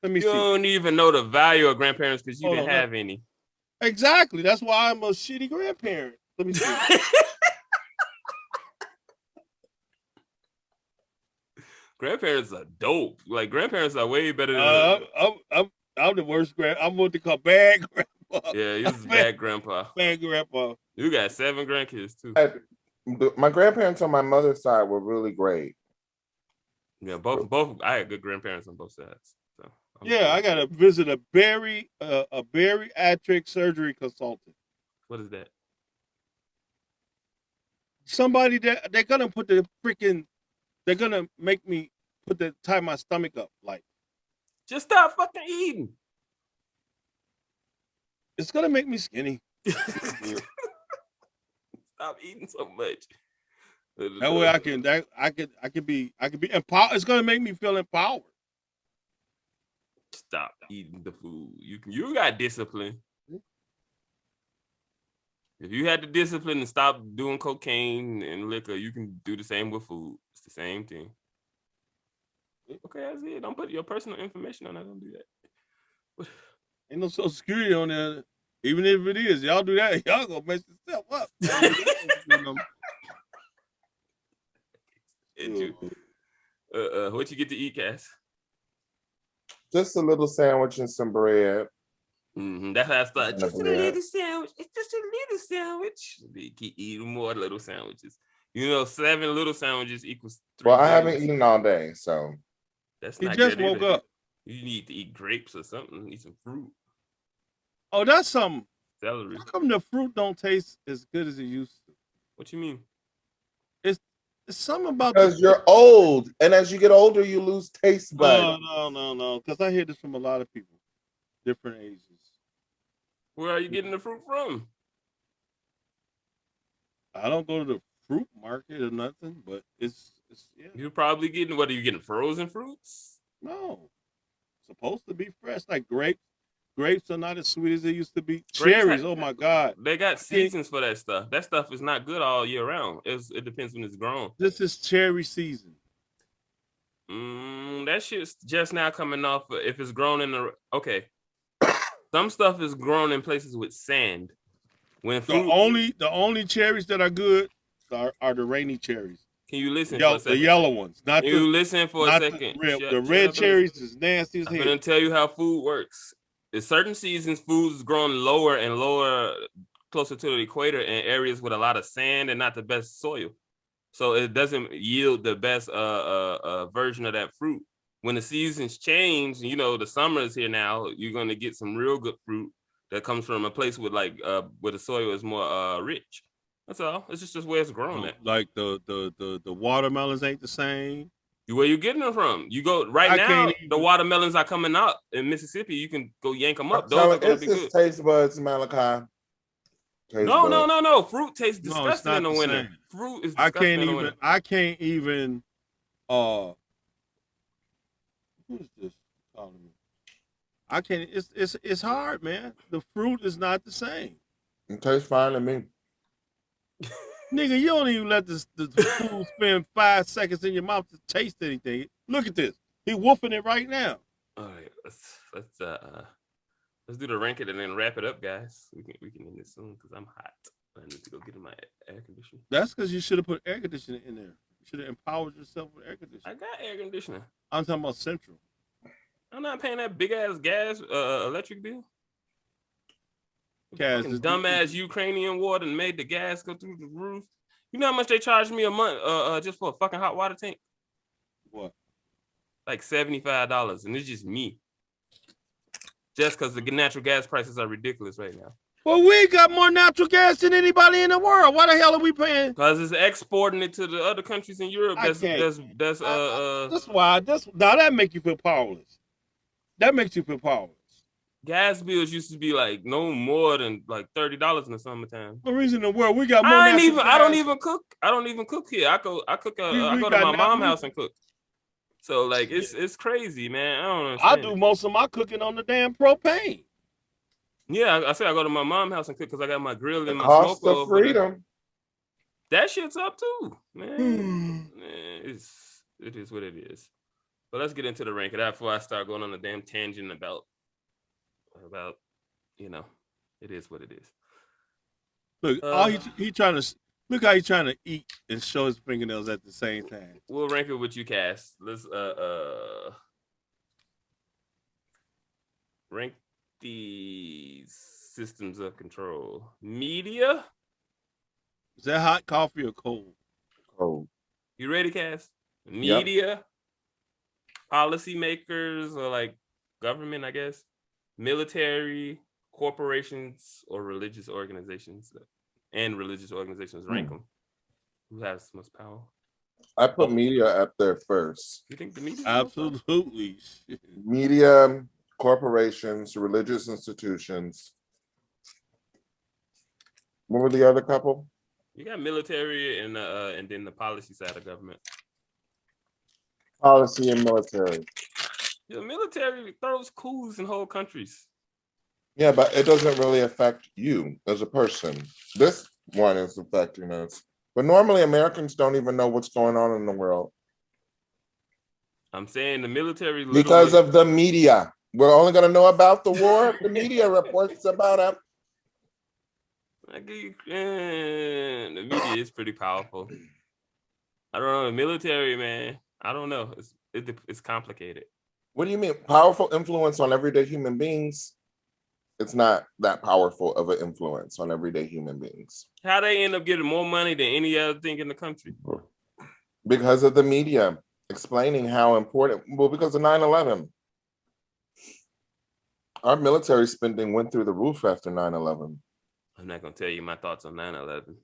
[SPEAKER 1] Let me see.
[SPEAKER 3] You don't even know the value of grandparents because you didn't have any.
[SPEAKER 1] Exactly. That's why I'm a shitty grandparent. Let me see.
[SPEAKER 3] Grandparents are dope. Like grandparents are way better than
[SPEAKER 1] I'm the worst I'm what they call bad grandpa.
[SPEAKER 3] Yeah, he's bad grandpa.
[SPEAKER 1] Bad grandpa.
[SPEAKER 3] You got 7 grandkids too.
[SPEAKER 2] My grandparents on my mother's side were really great.
[SPEAKER 3] Yeah, both. I had good grandparents on both sides. So
[SPEAKER 1] I gotta visit a bariatric surgery consultant.
[SPEAKER 3] What is that?
[SPEAKER 1] Somebody that they're gonna put they're gonna make me tie my stomach up. Like,
[SPEAKER 3] just stop fucking eating.
[SPEAKER 1] It's gonna make me skinny.
[SPEAKER 3] Stop eating so much.
[SPEAKER 1] That way I can be empowered. It's gonna make me feel empowered.
[SPEAKER 3] Stop eating the food. You got discipline. If you had the discipline to stop doing cocaine and liquor, you can do the same with food. It's the same thing. Okay, that's it. Don't put your personal information on that. Don't do that.
[SPEAKER 1] Ain't no Social Security on there. Even if it is, y'all do that, y'all gonna mess yourself up.
[SPEAKER 3] What you get to eat, Kaz?
[SPEAKER 2] Just a little sandwich and some bread.
[SPEAKER 3] Mm-hmm. That's how I started. Just a little sandwich. It's just a little sandwich. They keep eating more little sandwiches. 7 little sandwiches equals 3.
[SPEAKER 2] Well, I haven't eaten all day, so
[SPEAKER 3] that's
[SPEAKER 1] he
[SPEAKER 3] not
[SPEAKER 1] just
[SPEAKER 3] good
[SPEAKER 1] woke
[SPEAKER 3] either.
[SPEAKER 1] up.
[SPEAKER 3] You need to eat grapes or something. Eat some fruit.
[SPEAKER 1] Oh, that's something.
[SPEAKER 3] Celery.
[SPEAKER 1] How come the fruit don't taste as good as it used to?
[SPEAKER 3] What you mean?
[SPEAKER 1] It's something about
[SPEAKER 2] because you're old, and as you get older, you lose taste buds.
[SPEAKER 1] No. Because I hear this from a lot of people, different ages.
[SPEAKER 3] Where are you getting the fruit from?
[SPEAKER 1] I don't go to the fruit market or nothing, but it's yeah.
[SPEAKER 3] You're probably getting, what are you getting, frozen fruits?
[SPEAKER 1] No. It's supposed to be fresh, like grapes. Grapes are not as sweet as they used to be. Cherries, oh my God.
[SPEAKER 3] They got seasons for that stuff. That stuff is not good all year round. It depends when it's grown.
[SPEAKER 1] This is cherry season.
[SPEAKER 3] That shit's just now coming off. If it's grown in okay. Some stuff is grown in places with sand. When fruit,
[SPEAKER 1] the only cherries that are good are the rainy cherries.
[SPEAKER 3] Can you listen for a second?
[SPEAKER 1] The yellow ones. Not
[SPEAKER 3] Can you listen for a second?
[SPEAKER 1] The red cherries is nasty as hell.
[SPEAKER 3] I'm gonna tell you how food works. In certain seasons, food is growing lower and lower, closer to the equator in areas with a lot of sand and not the best soil. So it doesn't yield the best version of that fruit. When the seasons change, the summer is here now, you're gonna get some real good fruit that comes from a place with where the soil is more rich. That's all. It's just where it's grown at.
[SPEAKER 1] Like the watermelons ain't the same.
[SPEAKER 3] Where you getting them from? You go now. The watermelons are coming out in Mississippi. You can go yank them up. Those are gonna be good.
[SPEAKER 2] Taste buds, Malachi.
[SPEAKER 3] No. Fruit tastes disgusting in the winter. fruit is
[SPEAKER 1] I
[SPEAKER 3] disgusting.
[SPEAKER 1] can't even. Who's this calling me? I can't. It's hard, man. The fruit is not the same.
[SPEAKER 2] It tastes fine to me.
[SPEAKER 1] Nigga, you don't even let the food spend 5 seconds in your mouth to taste anything. Look at this. He woofing it right now.
[SPEAKER 3] All right, let's do the rank it and then wrap it up, guys. We can end this soon because I'm hot. I need to go get in my air conditioner.
[SPEAKER 1] That's because you should have put air conditioning in there. You should have empowered yourself with air conditioning.
[SPEAKER 3] I got air conditioner.
[SPEAKER 1] I'm talking about Central.
[SPEAKER 3] I'm not paying that big ass gas electric bill.
[SPEAKER 1] Kaz,
[SPEAKER 3] Fucking dumbass Ukrainian war and made the gas go through the roof. You know how much they charged me a month just for a fucking hot water tank?
[SPEAKER 1] What?
[SPEAKER 3] Like $75, and it's just me. Just because the natural gas prices are ridiculous right now.
[SPEAKER 1] Well, we got more natural gas than anybody in the world. Why the hell are we paying?
[SPEAKER 3] Because it's exporting it to the other countries in Europe. That's
[SPEAKER 1] why. Now that make you feel powerless. That makes you feel powerless.
[SPEAKER 3] Gas bills used to be like no more than like $30 in the summertime.
[SPEAKER 1] The reason in the world we got more.
[SPEAKER 3] I don't even cook. I don't even cook here. I go to my mom's house and cook. So like it's crazy, man. I don't understand.
[SPEAKER 1] I do most of my cooking on the damn propane.
[SPEAKER 3] Yeah, I say I go to my mom's house and cook because I got my grill and my
[SPEAKER 2] cost
[SPEAKER 3] smoker.
[SPEAKER 2] of freedom.
[SPEAKER 3] That shit's up too, man. It is what it is. But let's get into the ranking before I start going on a damn tangent about it is what it is.
[SPEAKER 1] Look, he trying to look how he's trying to eat and show his fingernails at the same time.
[SPEAKER 3] We'll rank it with you, Cass. Let's rank these systems of control. Media.
[SPEAKER 1] Is that hot coffee or cold?
[SPEAKER 2] Cold.
[SPEAKER 3] You ready, Cass? Media. Yep. Policymakers or like government, I guess. Military, corporations, or religious organizations. And religious organizations, rank them. Who has the most power?
[SPEAKER 2] I put media up there first.
[SPEAKER 3] You think the media?
[SPEAKER 1] Absolutely.
[SPEAKER 2] Media, corporations, religious institutions. What were the other couple?
[SPEAKER 3] You got military and then the policy side of government.
[SPEAKER 2] Policy and military.
[SPEAKER 3] The military throws coups in whole countries.
[SPEAKER 2] Yeah, but it doesn't really affect you as a person. This one is affecting us. But normally Americans don't even know what's going on in the world.
[SPEAKER 3] I'm saying the military
[SPEAKER 2] because of the media. We're only going to know about the war if the media reports about it.
[SPEAKER 3] The media is pretty powerful. I don't know. The military, man. I don't know. It's complicated.
[SPEAKER 2] What do you mean? Powerful influence on everyday human beings? It's not that powerful of an influence on everyday human beings.
[SPEAKER 3] How they end up getting more money than any other thing in the country?
[SPEAKER 2] Because of the media explaining how important. Well, because of 9/11. Our military spending went through the roof after 9/11.
[SPEAKER 3] I'm not going to tell you my thoughts on 9/11.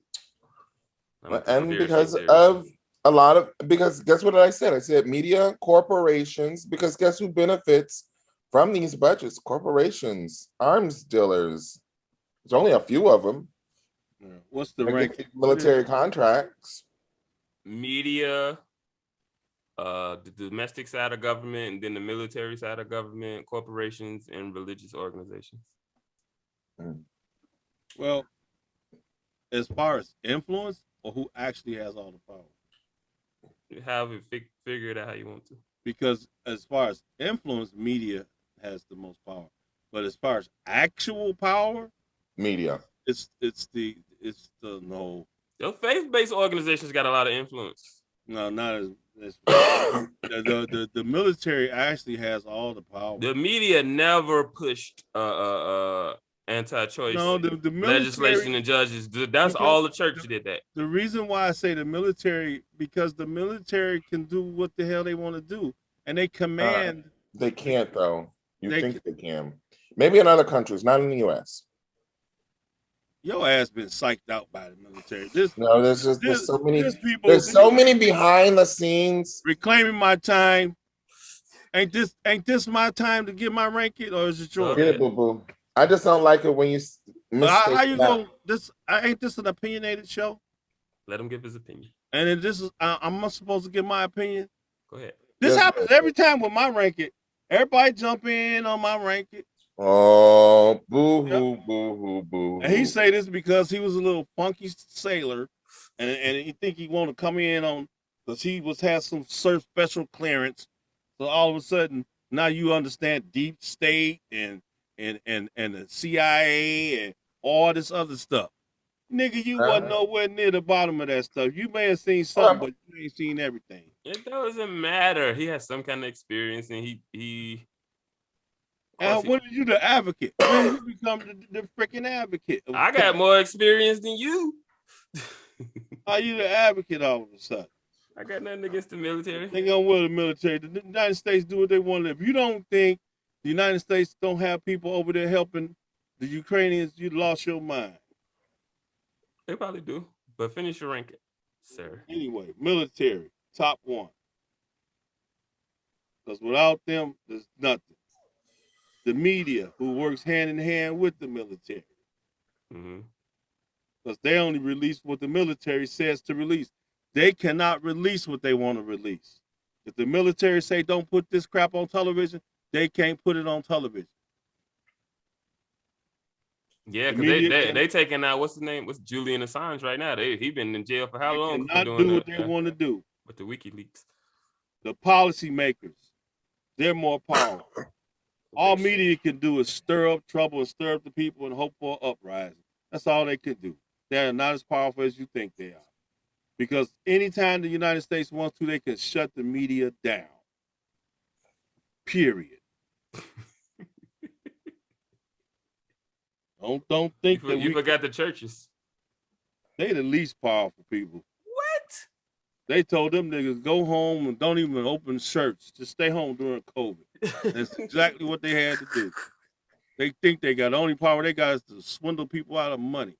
[SPEAKER 2] And because of a lot of, because guess what I said? I said media, corporations, because guess who benefits from these budgets? Corporations, arms dealers. There's only a few of them.
[SPEAKER 1] What's the rank?
[SPEAKER 2] Military contracts.
[SPEAKER 3] Media, the domestic side of government, and then the military side of government, corporations, and religious organizations.
[SPEAKER 1] Well, as far as influence, or who actually has all the power?
[SPEAKER 3] You have it figure it out how you want to.
[SPEAKER 1] Because as far as influence, media has the most power. But as far as actual power,
[SPEAKER 2] media.
[SPEAKER 1] It's the no.
[SPEAKER 3] Your faith-based organizations got a lot of influence.
[SPEAKER 1] No, not as the military actually has all the power.
[SPEAKER 3] The media never pushed anti-choice
[SPEAKER 1] the
[SPEAKER 3] legislation and judges. That's all the church did that.
[SPEAKER 1] The reason why I say the military, because the military can do what the hell they want to do, and they command.
[SPEAKER 2] They can't though. You think they can? Maybe in other countries, not in the U.S.
[SPEAKER 1] Your ass been psyched out by the military. There's
[SPEAKER 2] so many. There's so many behind the scenes
[SPEAKER 1] reclaiming my time. Ain't this my time to get my ranking, or is it yours?
[SPEAKER 2] Yeah, boo boo. I just don't like it when you.
[SPEAKER 1] How you going? Ain't this an opinionated show?
[SPEAKER 3] Let him give his opinion.
[SPEAKER 1] And then this is I'm not supposed to give my opinion.
[SPEAKER 3] Go ahead.
[SPEAKER 1] This
[SPEAKER 2] Yes,
[SPEAKER 1] happens every time with my ranking. Everybody jump in on my ranking.
[SPEAKER 2] Oh, boo
[SPEAKER 1] Yep.
[SPEAKER 2] hoo, boo hoo, boo hoo.
[SPEAKER 1] And he say this because he was a little funky sailor, and he think he want to come in on because he had some special clearance. So all of a sudden now you understand deep state and the CIA and all this other stuff. Nigga, you wasn't nowhere near the bottom of that stuff. You may have seen something, but you ain't seen everything.
[SPEAKER 3] It doesn't matter. He has some kind of experience, and he.
[SPEAKER 1] And when are you the advocate? When you become the freaking advocate?
[SPEAKER 3] I got more experience than you.
[SPEAKER 1] How you the advocate all of a sudden?
[SPEAKER 3] I got nothing against the military.
[SPEAKER 1] They gonna will the military. The United States do what they want to. If you don't think the United States don't have people over there helping the Ukrainians, you lost your mind.
[SPEAKER 3] They probably do. But finish your ranking, sir.
[SPEAKER 1] Anyway, military, top one. Because without them, there's nothing. The media, who works hand in hand with the military. Because they only release what the military says to release. They cannot release what they want to release. If the military say don't put this crap on television, they can't put it on television.
[SPEAKER 3] Yeah, because they taking out, what's his name? What's Julian Assange right now? He been in jail for how long?
[SPEAKER 1] They cannot do what they want to do.
[SPEAKER 3] With the WikiLeaks.
[SPEAKER 1] The policy makers, they're more powerful. All media can do is stir up trouble and stir up the people and hope for an uprising. That's all they can do. They're not as powerful as you think they are. Because anytime the United States wants to, they can shut the media down. Period. Don't think that
[SPEAKER 3] you forgot the churches. They
[SPEAKER 1] the least powerful people.
[SPEAKER 3] What?
[SPEAKER 1] They told them niggas go home and don't even open shirts. Just stay home during COVID. That's exactly what they had to do. They think they got the only power they got is to swindle people out of money.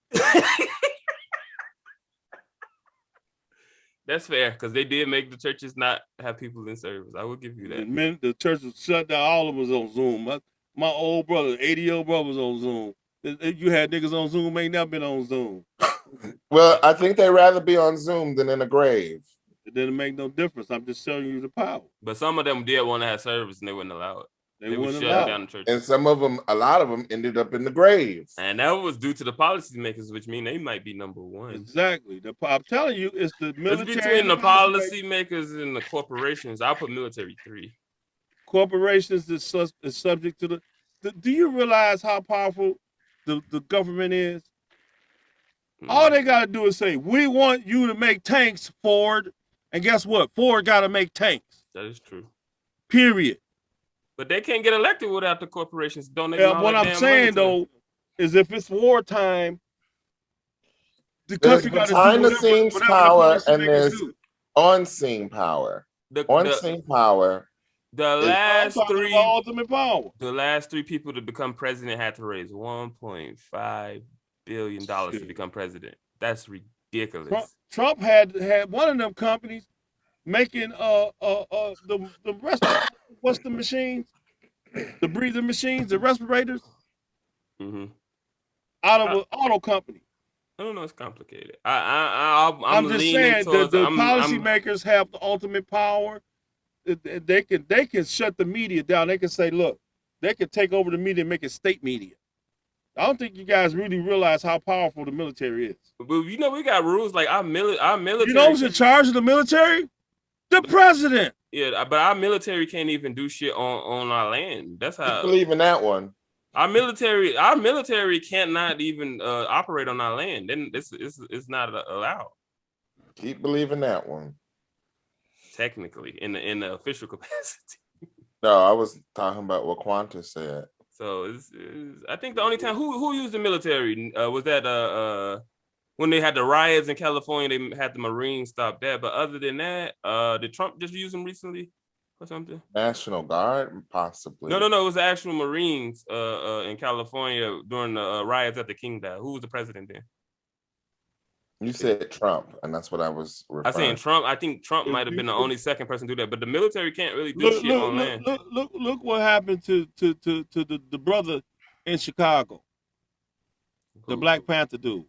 [SPEAKER 3] That's fair, because they did make the churches not have people in service. I will give you that.
[SPEAKER 1] The church was shut down. All of them was on Zoom. My old brother, 80-year-old brother was on Zoom. You had niggas on Zoom, ain't never been on Zoom.
[SPEAKER 2] Well, I think they'd rather be on Zoom than in a grave.
[SPEAKER 1] It didn't make no difference. I'm just showing you the power.
[SPEAKER 3] But some of them did want to have service and they wouldn't allow it.
[SPEAKER 1] They wouldn't
[SPEAKER 3] shut down the church.
[SPEAKER 2] And some of them, a lot of them ended up in the grave.
[SPEAKER 3] And that was due to the policymakers, which mean they might be number one.
[SPEAKER 1] Exactly. I'm telling you, it's the military.
[SPEAKER 3] It's between the policymakers and the corporations. I'll put military 3.
[SPEAKER 1] Corporations is subject to do you realize how powerful the government is? All they got to do is say, we want you to make tanks, Ford. And guess what? Ford got to make tanks.
[SPEAKER 3] That is true.
[SPEAKER 1] Period.
[SPEAKER 3] But they can't get elected without the corporations donating.
[SPEAKER 1] Yeah, what I'm saying though is if it's wartime, the country got to do
[SPEAKER 2] behind the scenes power and there's on-scene power. On-scene power.
[SPEAKER 3] The last 3
[SPEAKER 1] ultimate power.
[SPEAKER 3] The last 3 people to become president had to raise $1.5 billion to become president. That's ridiculous.
[SPEAKER 1] Trump had one of them companies making the what's the machines, the breathing machines, the respirators, out of an auto company.
[SPEAKER 3] I don't know. It's complicated. I'm
[SPEAKER 1] just saying the policymakers have the ultimate power. They can shut the media down. They can say, look, they can take over the media and make it state media. I don't think you guys really realize how powerful the military is.
[SPEAKER 3] But you know, we got rules like our military.
[SPEAKER 1] You know who's in charge of the military? The president.
[SPEAKER 3] Yeah, but our military can't even do shit on our land. That's how.
[SPEAKER 2] I believe in that one.
[SPEAKER 3] Our military cannot even operate on our land. Then it's not allowed.
[SPEAKER 2] Keep believing that one.
[SPEAKER 3] Technically, in the official capacity.
[SPEAKER 2] No, I was talking about what Quantis said.
[SPEAKER 3] So I think the only time who used the military was that when they had the riots in California, they had the Marines stop that. But other than that, did Trump just use them recently or something?
[SPEAKER 2] National Guard, possibly.
[SPEAKER 3] No. It was the actual Marines in California during the riots at the King died. Who was the president then?
[SPEAKER 2] You said Trump, and that's what I was referring.
[SPEAKER 3] I saying Trump. I think Trump might have been the only second person to do that, but the military can't really do shit on land.
[SPEAKER 1] Look what happened to the brother in Chicago, the Black Panther dude.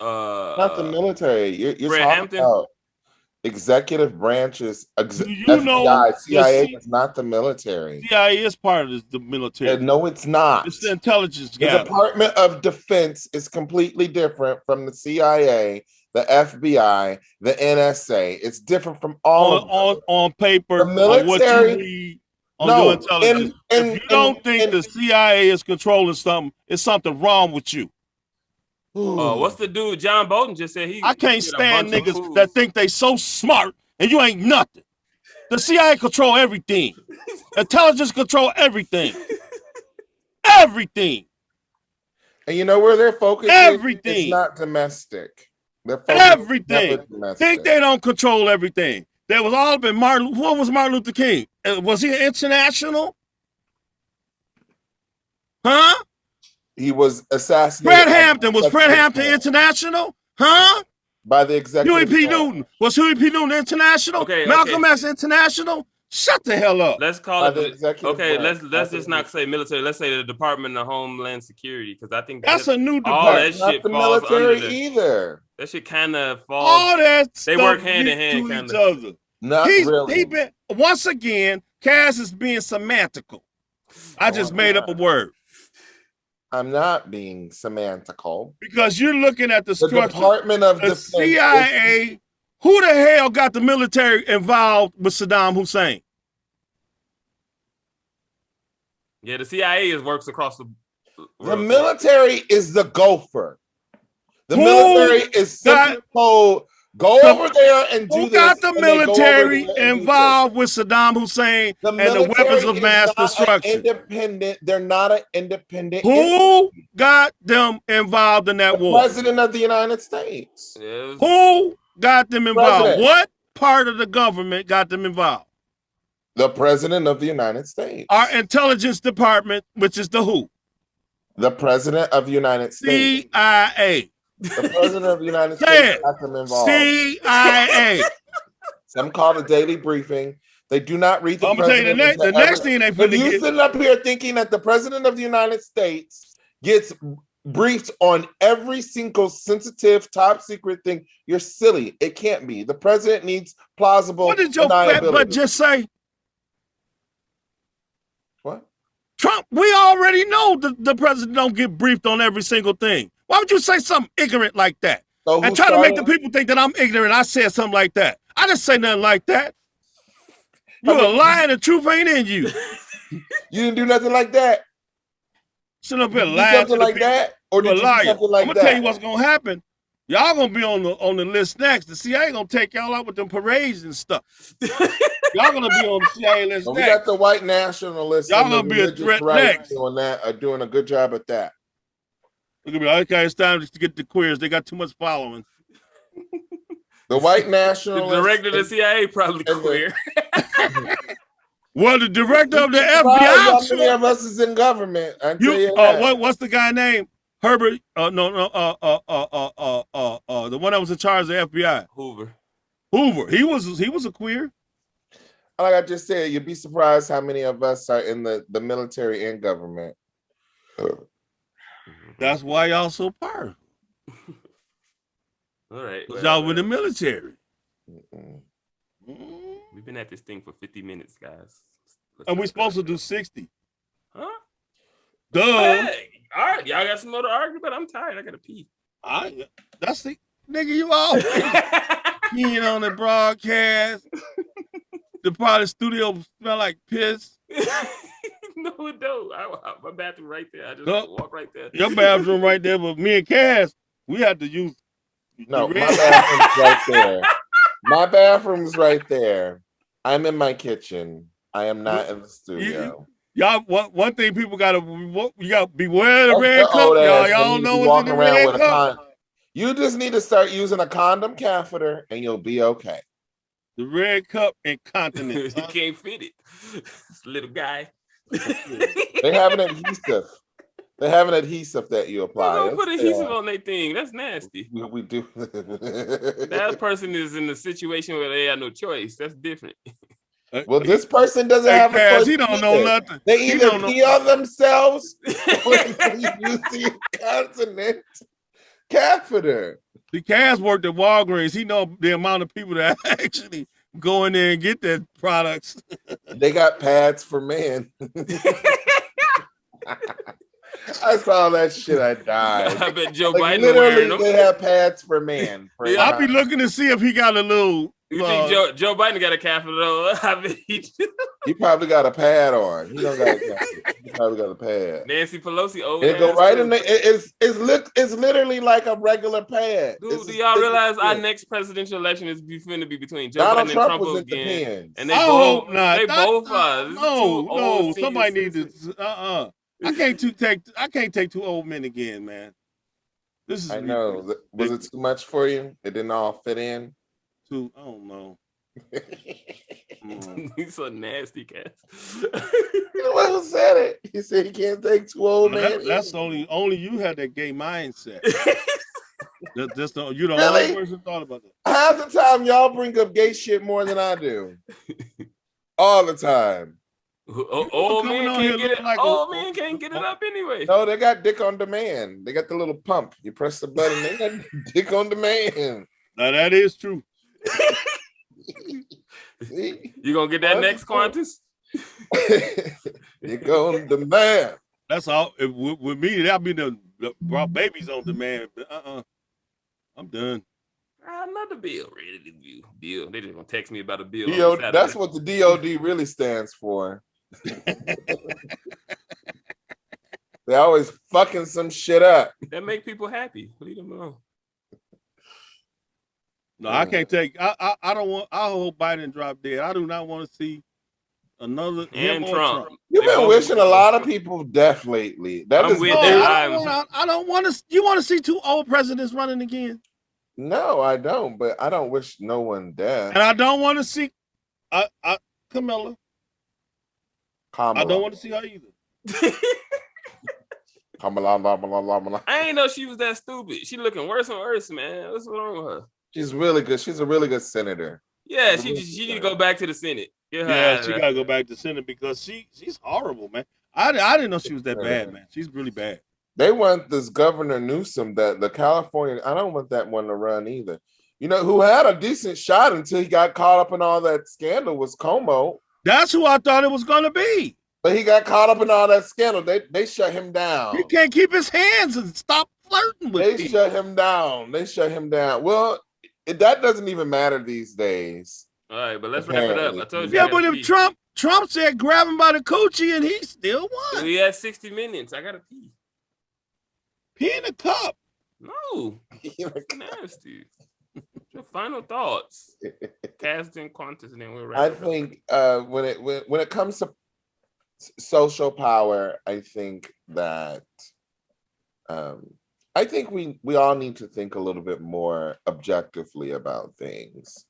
[SPEAKER 2] Not the military. You're
[SPEAKER 3] Fred
[SPEAKER 2] talking
[SPEAKER 3] Hampton?
[SPEAKER 2] about executive branches.
[SPEAKER 1] Do you know
[SPEAKER 2] FBI, CIA is not the military.
[SPEAKER 1] CIA is part of the military?
[SPEAKER 2] No, it's not.
[SPEAKER 1] It's the intelligence
[SPEAKER 2] The
[SPEAKER 1] gathering.
[SPEAKER 2] Department of Defense is completely different from the CIA, the FBI, the NSA. It's different from all of them.
[SPEAKER 1] On paper,
[SPEAKER 2] The military,
[SPEAKER 1] on what you read, on your intelligence. If you don't think the CIA is controlling something, it's something wrong with you.
[SPEAKER 3] What's the dude? John Bolton just said
[SPEAKER 1] I can't stand niggas that think they so smart and you ain't nothing. The CIA control everything. Intelligence control everything. Everything.
[SPEAKER 2] And you know where they're focused?
[SPEAKER 1] Everything.
[SPEAKER 2] It's not domestic.
[SPEAKER 1] Everything. Think they don't control everything. There was all been Martin. What was Martin Luther King? Was he international? Huh?
[SPEAKER 2] He was assassinated.
[SPEAKER 1] Fred Hampton. Was Fred Hampton international? Huh?
[SPEAKER 2] By the executive.
[SPEAKER 1] Huey P. Newton. Was Huey P. Newton international?
[SPEAKER 3] Okay.
[SPEAKER 1] Malcolm X international? Shut the hell up.
[SPEAKER 3] Let's call it. Okay,
[SPEAKER 2] branch.
[SPEAKER 3] let's just not say military. Let's say the Department of Homeland Security, because I think
[SPEAKER 1] that's a new
[SPEAKER 3] all
[SPEAKER 1] department.
[SPEAKER 3] that shit
[SPEAKER 2] not the
[SPEAKER 3] falls
[SPEAKER 2] military
[SPEAKER 3] under
[SPEAKER 2] either.
[SPEAKER 3] That shit kind of falls.
[SPEAKER 1] All that
[SPEAKER 3] they work hand in hand,
[SPEAKER 1] to each other.
[SPEAKER 2] Not really.
[SPEAKER 1] He been once again. Kaz is being semantical. I just made up a word.
[SPEAKER 2] I'm not being semantical
[SPEAKER 1] because you're looking at the structure.
[SPEAKER 2] Department of
[SPEAKER 1] the
[SPEAKER 2] Defense.
[SPEAKER 1] CIA. Who the hell got the military involved with Saddam Hussein?
[SPEAKER 3] Yeah, the CIA works across the world.
[SPEAKER 2] The military is the gopher. The military is simply told, go over there and do this.
[SPEAKER 1] Who got the military involved with Saddam Hussein and the weapons of mass destruction?
[SPEAKER 2] Independent. They're not an independent.
[SPEAKER 1] Who got them involved in that war?
[SPEAKER 2] President of the United States.
[SPEAKER 3] Yes.
[SPEAKER 1] Who got them involved?
[SPEAKER 2] President.
[SPEAKER 1] What part of the government got them involved?
[SPEAKER 2] The President of the United States.
[SPEAKER 1] Our intelligence department, which is the who?
[SPEAKER 2] The President of the United States.
[SPEAKER 1] CIA.
[SPEAKER 2] The President of the United States got them involved.
[SPEAKER 1] CIA.
[SPEAKER 2] Some call it a daily briefing. They do not read the.
[SPEAKER 1] I'm gonna tell you the next thing they finna
[SPEAKER 2] get. You sitting up here thinking that the President of the United States gets briefed on every single sensitive, top secret thing. You're silly. It can't be. The president needs plausible.
[SPEAKER 1] What did your fat butt just say?
[SPEAKER 2] What?
[SPEAKER 1] Trump, we already know the president don't get briefed on every single thing. Why would you say something ignorant like that?
[SPEAKER 2] So
[SPEAKER 1] and try to make the people think that I'm ignorant. I said something like that. I didn't say nothing like that. You're a liar and the truth ain't in you.
[SPEAKER 2] You didn't do nothing like that.
[SPEAKER 1] Should have been lying
[SPEAKER 2] something like that, or did you do something like that?
[SPEAKER 1] I'm gonna tell you what's gonna happen. Y'all gonna be on the list next. The CIA gonna take y'all out with them parades and stuff. Y'all gonna be on the CIA list next.
[SPEAKER 2] We got the white nationalists.
[SPEAKER 1] Y'all gonna be a threat next.
[SPEAKER 2] Doing that, doing a good job at that.
[SPEAKER 1] Look at me. Okay, it's time to get the queers. They got too much following.
[SPEAKER 2] The white nationalists.
[SPEAKER 3] The director of the CIA probably queer.
[SPEAKER 1] Well, the director of the FBI.
[SPEAKER 2] How many of us is in government? I tell you that.
[SPEAKER 1] What's the guy name? Herbert? The one that was in charge of the FBI.
[SPEAKER 3] Hoover.
[SPEAKER 1] He was a queer.
[SPEAKER 2] Like I just said, you'd be surprised how many of us are in the military and government.
[SPEAKER 1] That's why y'all so powerful.
[SPEAKER 3] All right.
[SPEAKER 1] Y'all with the military.
[SPEAKER 3] We've been at this thing for 50 minutes, guys.
[SPEAKER 1] And we're supposed to do 60.
[SPEAKER 3] Huh?
[SPEAKER 1] Duh.
[SPEAKER 3] Hey, all right, y'all got some more to argue, but I'm tired. I gotta pee.
[SPEAKER 1] That's the nigga you always peeing on the broadcast. The part of the studio smell like piss.
[SPEAKER 3] No, it don't. My bathroom right there. I just walk right there.
[SPEAKER 1] Your bathroom right there, but me and Kaz, we have to use.
[SPEAKER 2] No, my bathroom's right there. My bathroom's right there. I'm in my kitchen. I am not in the studio.
[SPEAKER 1] Y'all, one thing people gotta beware the red cup. Y'all don't know what's in the red cup.
[SPEAKER 2] You just need to start using a condom catheter, and you'll be okay.
[SPEAKER 1] The red cup incontinence.
[SPEAKER 3] You can't fit it. This little guy.
[SPEAKER 2] They have an adhesive. They have an adhesive that you apply.
[SPEAKER 3] Don't put adhesive on their thing. That's nasty.
[SPEAKER 2] We do.
[SPEAKER 3] That person is in a situation where they have no choice. That's different.
[SPEAKER 2] Well, this person doesn't have a choice.
[SPEAKER 1] He don't know nothing.
[SPEAKER 2] They either pee on themselves or use the incontinent catheter.
[SPEAKER 1] See, Kaz worked at Walgreens. He know the amount of people that actually go in there and get their products.
[SPEAKER 2] They got pads for men. I saw that shit. I died.
[SPEAKER 3] I bet Joe
[SPEAKER 2] Like
[SPEAKER 3] Biden wearing
[SPEAKER 2] literally,
[SPEAKER 3] them.
[SPEAKER 2] they have pads for men.
[SPEAKER 3] Yeah.
[SPEAKER 1] I'll be looking to see if he got a little.
[SPEAKER 3] You think Joe Biden got a catheter though? I mean,
[SPEAKER 2] He probably got a pad on. He don't got a catheter. He probably got a pad.
[SPEAKER 3] Nancy Pelosi old
[SPEAKER 2] It go
[SPEAKER 3] ass
[SPEAKER 2] right
[SPEAKER 3] too.
[SPEAKER 2] in the. It's literally like a regular pad.
[SPEAKER 3] Dude, do y'all realize our next presidential election is finna be between Joe
[SPEAKER 2] Donald
[SPEAKER 3] Biden
[SPEAKER 2] Trump
[SPEAKER 3] and
[SPEAKER 2] was
[SPEAKER 3] Trump
[SPEAKER 2] in the
[SPEAKER 3] again?
[SPEAKER 2] pens.
[SPEAKER 3] And they
[SPEAKER 1] I
[SPEAKER 3] both,
[SPEAKER 1] hope not.
[SPEAKER 3] they both are.
[SPEAKER 1] No. Somebody needs to. I can't take two old men again, man. This is.
[SPEAKER 2] I know. Was it too much for you? It didn't all fit in.
[SPEAKER 1] I don't know.
[SPEAKER 3] He's so nasty, Kaz.
[SPEAKER 2] You know what said it? He said he can't take two old men.
[SPEAKER 1] That's only you had that gay mindset. You're the
[SPEAKER 2] Really?
[SPEAKER 1] only person thought about that.
[SPEAKER 2] Half the time y'all bring up gay shit more than I do. All the time.
[SPEAKER 3] Old man can't get it. Old man can't get it up anyway.
[SPEAKER 2] No, they got dick on demand. They got the little pump. You press the button, they got dick on demand.
[SPEAKER 1] Now that is true.
[SPEAKER 2] See?
[SPEAKER 3] You gonna get that next, Quantis?
[SPEAKER 2] Dick on demand.
[SPEAKER 1] That's all. With me, that'll be the brought babies on demand. I'm done.
[SPEAKER 3] Another bill, ready to view. Bill. They just gonna text me about a bill.
[SPEAKER 2] That's what the DOD really stands for. They always fucking some shit up.
[SPEAKER 3] That make people happy. Leave them alone.
[SPEAKER 1] No, I can't take. I don't want. I hope Biden drop dead. I do not want to see another
[SPEAKER 3] and Trump.
[SPEAKER 2] You've been wishing a lot of people death lately.
[SPEAKER 1] I don't want to. You want to see two old presidents running again?
[SPEAKER 2] No, I don't. But I don't wish no one death.
[SPEAKER 1] And I don't want to see Kamala. I don't want to see her either.
[SPEAKER 2] I
[SPEAKER 3] ain't know she was that stupid. She looking worse and worse, man. What's wrong with her?
[SPEAKER 2] She's really good. She's a really good senator.
[SPEAKER 3] Yeah, she need to go back to the Senate.
[SPEAKER 1] Yeah, she gotta go back to the Senate because she's horrible, man. I didn't know she was that bad, man. She's really bad.
[SPEAKER 2] They want this Governor Newsom, that the California. I don't want that one to run either. You know who had a decent shot until he got caught up in all that scandal was Como.
[SPEAKER 1] That's who I thought it was gonna be.
[SPEAKER 2] But he got caught up in all that scandal. They shut him down.
[SPEAKER 1] He can't keep his hands and stop flirting with people.
[SPEAKER 2] They shut him down. Well, that doesn't even matter these days.
[SPEAKER 3] All right, but let's wrap it up. I told you.
[SPEAKER 1] Yeah, but if Trump said grab him by the coochie and he still won.
[SPEAKER 3] We had 60 minutes. I gotta pee.
[SPEAKER 1] Pee in a cup.
[SPEAKER 3] No. Nasty. Your final thoughts. Kaz and Quantis, and then we'll wrap
[SPEAKER 2] I
[SPEAKER 3] it up.
[SPEAKER 2] think when it comes to social power, I think that I think we all need to think a little bit more objectively about things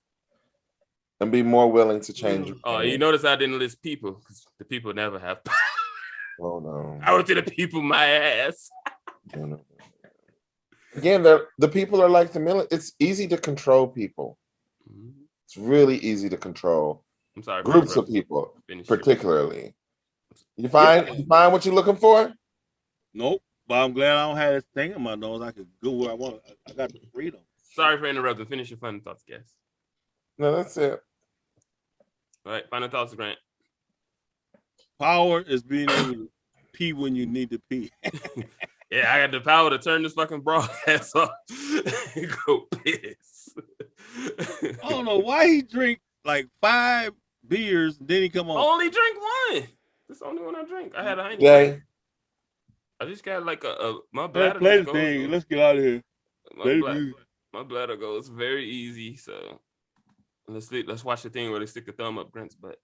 [SPEAKER 2] and be more willing to change.
[SPEAKER 3] Oh, you notice I didn't list people because the people never have power.
[SPEAKER 2] Oh no!
[SPEAKER 3] I went to the people my ass.
[SPEAKER 2] No. Again, the people are like the military. It's easy to control people. It's really easy to control.
[SPEAKER 3] I'm sorry.
[SPEAKER 2] Groups of people, particularly. You find what you're looking for?
[SPEAKER 1] Nope. But I'm glad I don't have this thing in my nose. I could go where I want. I got the freedom.
[SPEAKER 3] Sorry for interrupting. Finish your final thoughts, guys.
[SPEAKER 2] No, that's it.
[SPEAKER 3] All right, final thoughts, Grant.
[SPEAKER 1] Power is being able to pee when you need to pee.
[SPEAKER 3] Yeah, I got the power to turn this fucking broadcast off and go piss.
[SPEAKER 1] I don't know why he drink like 5 beers and then he come on.
[SPEAKER 3] Only drink one. That's the only one I drink. I had a Heineken.
[SPEAKER 2] Yeah.
[SPEAKER 3] I just got like my bladder.
[SPEAKER 1] Play the thing. Let's get out of here.
[SPEAKER 3] My bladder goes very easy. So let's watch the thing where they stick the thumb up Grant's butt.